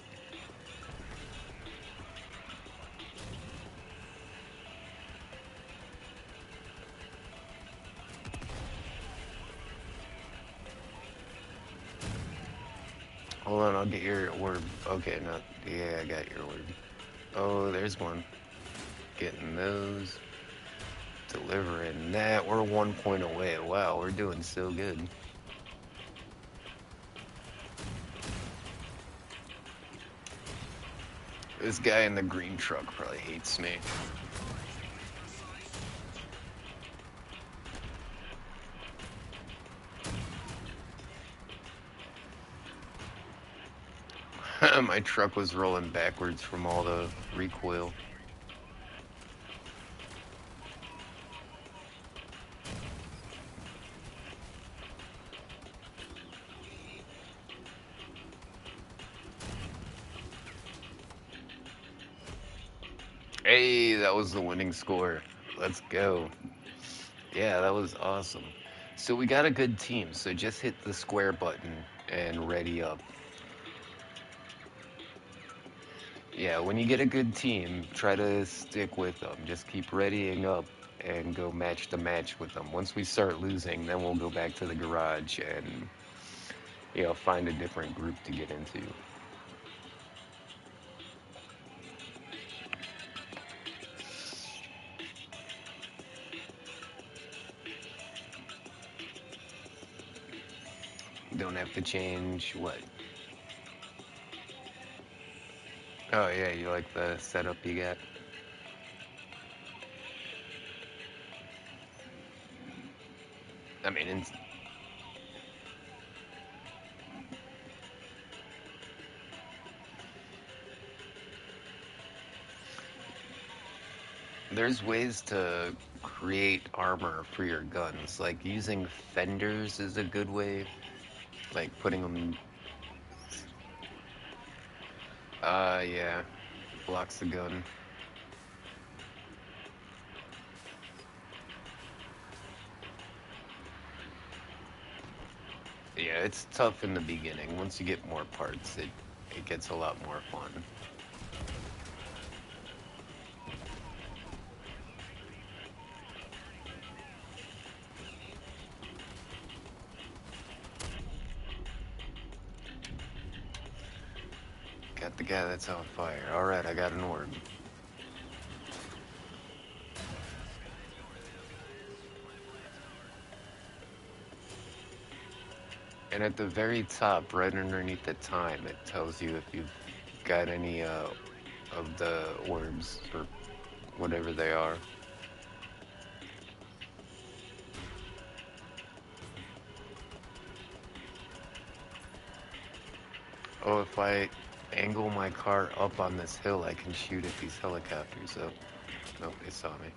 hold on, I'll get your orb. Okay, not yeah, I got your orb. Oh, there's one. Getting those, delivering that. We're 1 point away. Wow, we're doing so good. This guy in the green truck probably hates me. My truck was rolling backwards from all the recoil. Hey, that was the winning score. Let's go. Yeah, that was awesome. So we got a good team, so just hit the square button and ready up. Yeah, when you get a good team, try to stick with them. Just keep readying up and go match to match with them. Once we start losing, then we'll go back to the garage and, find a different group to get into. Don't have to change what? Oh yeah, you like the setup you got? I mean, there's ways to create armor for your guns. Like using fenders is a good way. Like putting them. Yeah, blocks the gun. Yeah, it's tough in the beginning. Once you get more parts, it gets a lot more fun. Got the guy that's on fire. All right, I got an orb. And at the very top, right underneath the time, it tells you if you've got any of the orbs or whatever they are. Oh, if I angle my car up on this hill, I can shoot at these helicopters. Oh, nope, they saw me.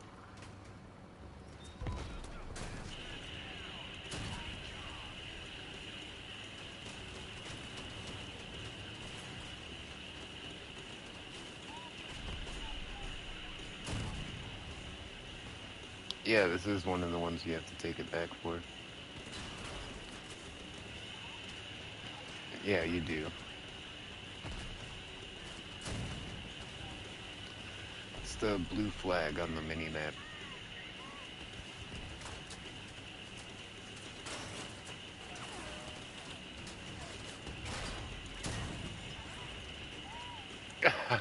Yeah, this is one of the ones you have to take it back for. Yeah, you do. It's the blue flag on the mini-map.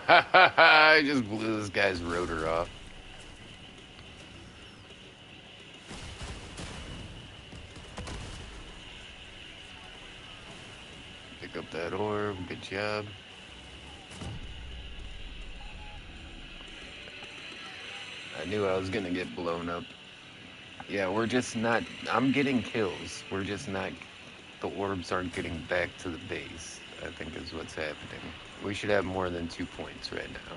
I just blew this guy's rotor off. Pick up that orb, good job. I knew I was gonna get blown up. Yeah, we're just not, I'm getting kills. We're just not, the orbs aren't getting back to the base, I think is what's happening. We should have more than 2 points right now.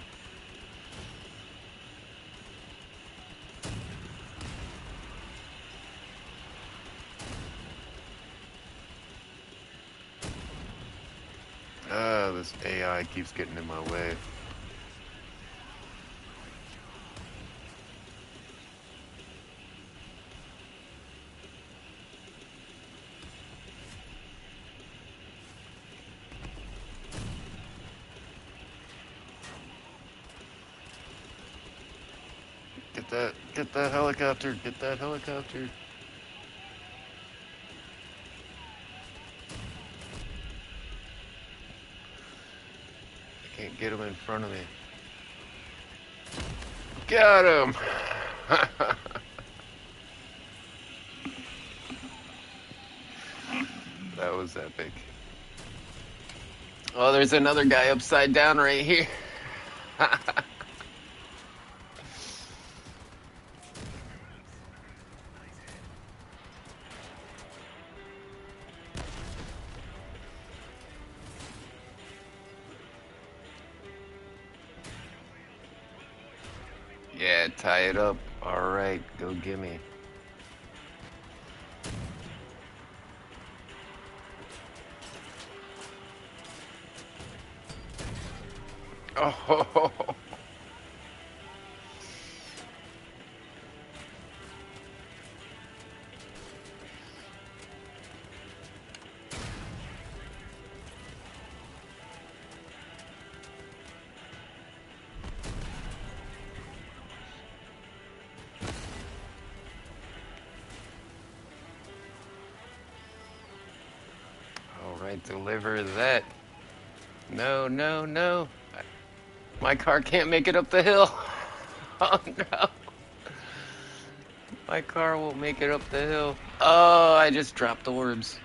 know this AI keeps getting in my way. Get that helicopter, get that helicopter. I can't get him in front of me. Got him! That was epic. Oh, there's another guy upside down right here. Yeah, tie it up. Alright, go gimme. Oh, alright, deliver that. No, no, no. My car can't make it up the hill. Oh no. My car won't make it up the hill. Oh, I just dropped orbs.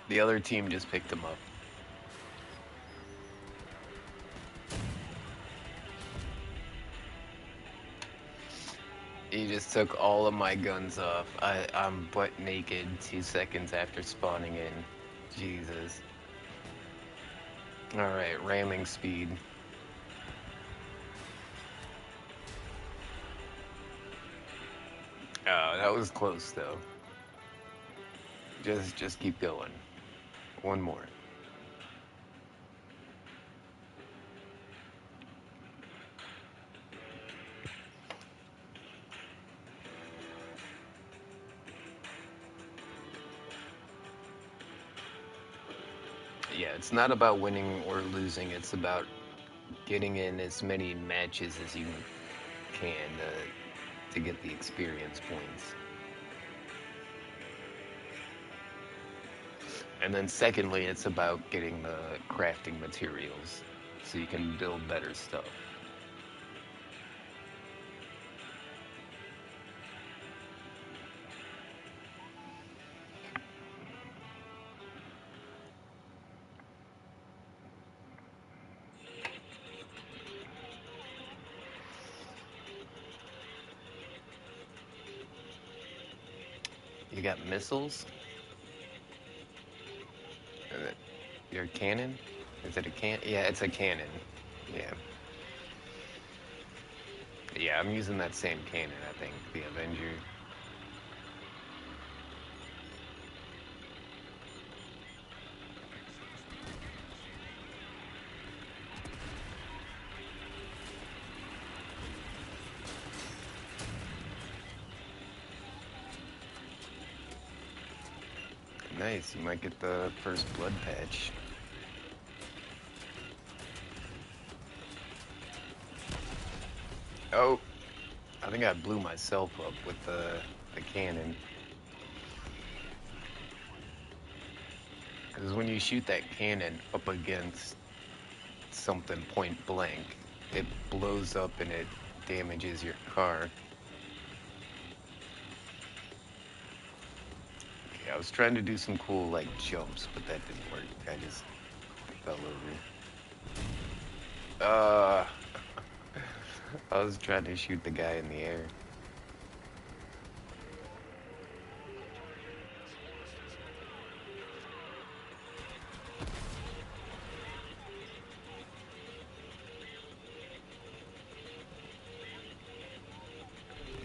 The other team just picked them up. He just took all of my guns off. I'm butt naked 2 seconds after spawning in. Jesus. Alright, ramming speed. Oh, that was close though. Just keep going. One more. Yeah, it's not about winning or losing. It's about getting in as many matches as you can to get the experience points. And then secondly, it's about getting the crafting materials so you can build better stuff. You got missiles? Your cannon? Is it a can? Yeah, it's a cannon. Yeah. Yeah, I'm using that same cannon, I think. The Avenger. Nice, you might get the first blood patch. Oh, I think I blew myself up with the cannon. Because when you shoot that cannon up against something point blank, it blows up and it damages your car. Okay, I was trying to do some cool, like, jumps, but that didn't work. I just fell over. I was trying to shoot the guy in the air.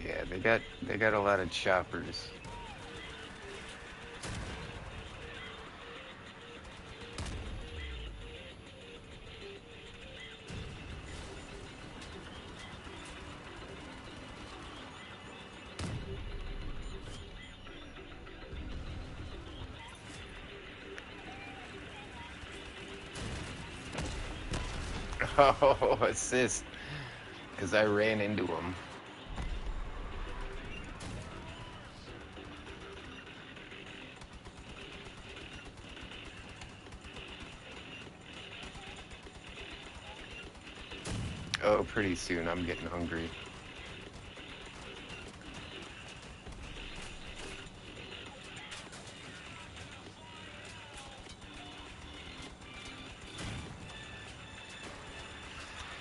Yeah, they got a lot of choppers. Oh, assist. Because I ran into him. Oh, pretty soon. I'm getting hungry.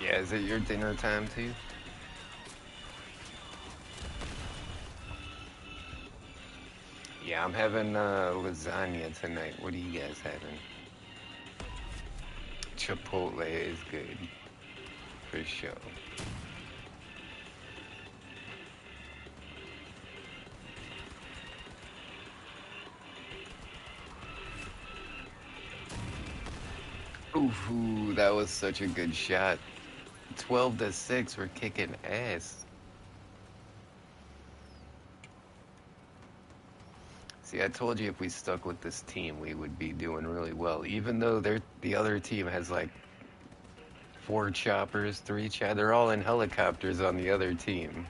Yeah, is it your dinner time too? Yeah, I'm having lasagna tonight. What are you guys having? Chipotle is good, for sure. Ooh, that was such a good shot. 12-6, we're kicking ass. See, I told you if we stuck with this team, we would be doing really well. Even though the other team has like 4 choppers, 3 they're all in helicopters on the other team.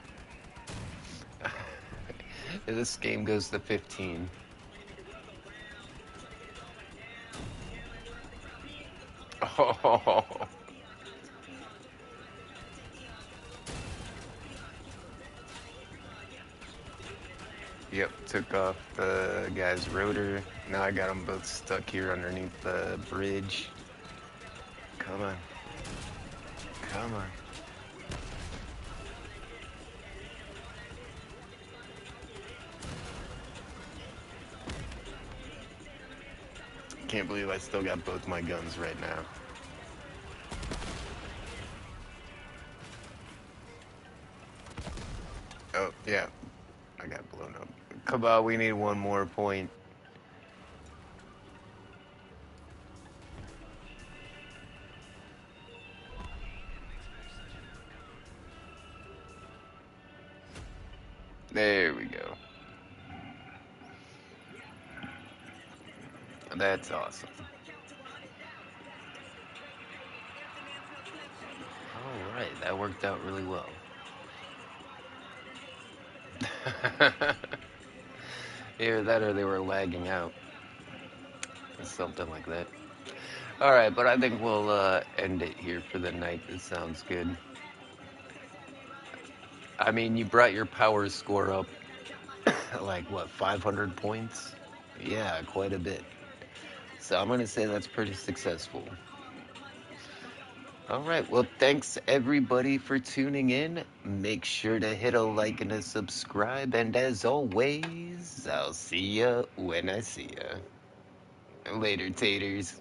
This game goes to 15. Oh, yep, took off the guy's rotor. Now I got them both stuck here underneath the bridge. Come on. Come on. Can't believe I still got both my guns right now. Oh, yeah. I got blown up. Come on, we need one more point. There we go. That's awesome. All right, that worked out really well. Either that or they were lagging out. Something like that. All right, but I think we'll end it here for the night. This sounds good. I mean, you brought your power score up like what, 500 points? Yeah, quite a bit. So I'm gonna say that's pretty successful. All right, well, thanks everybody for tuning in. Make sure to hit a like and a subscribe, and as always, I'll see ya when I see ya. Later, taters.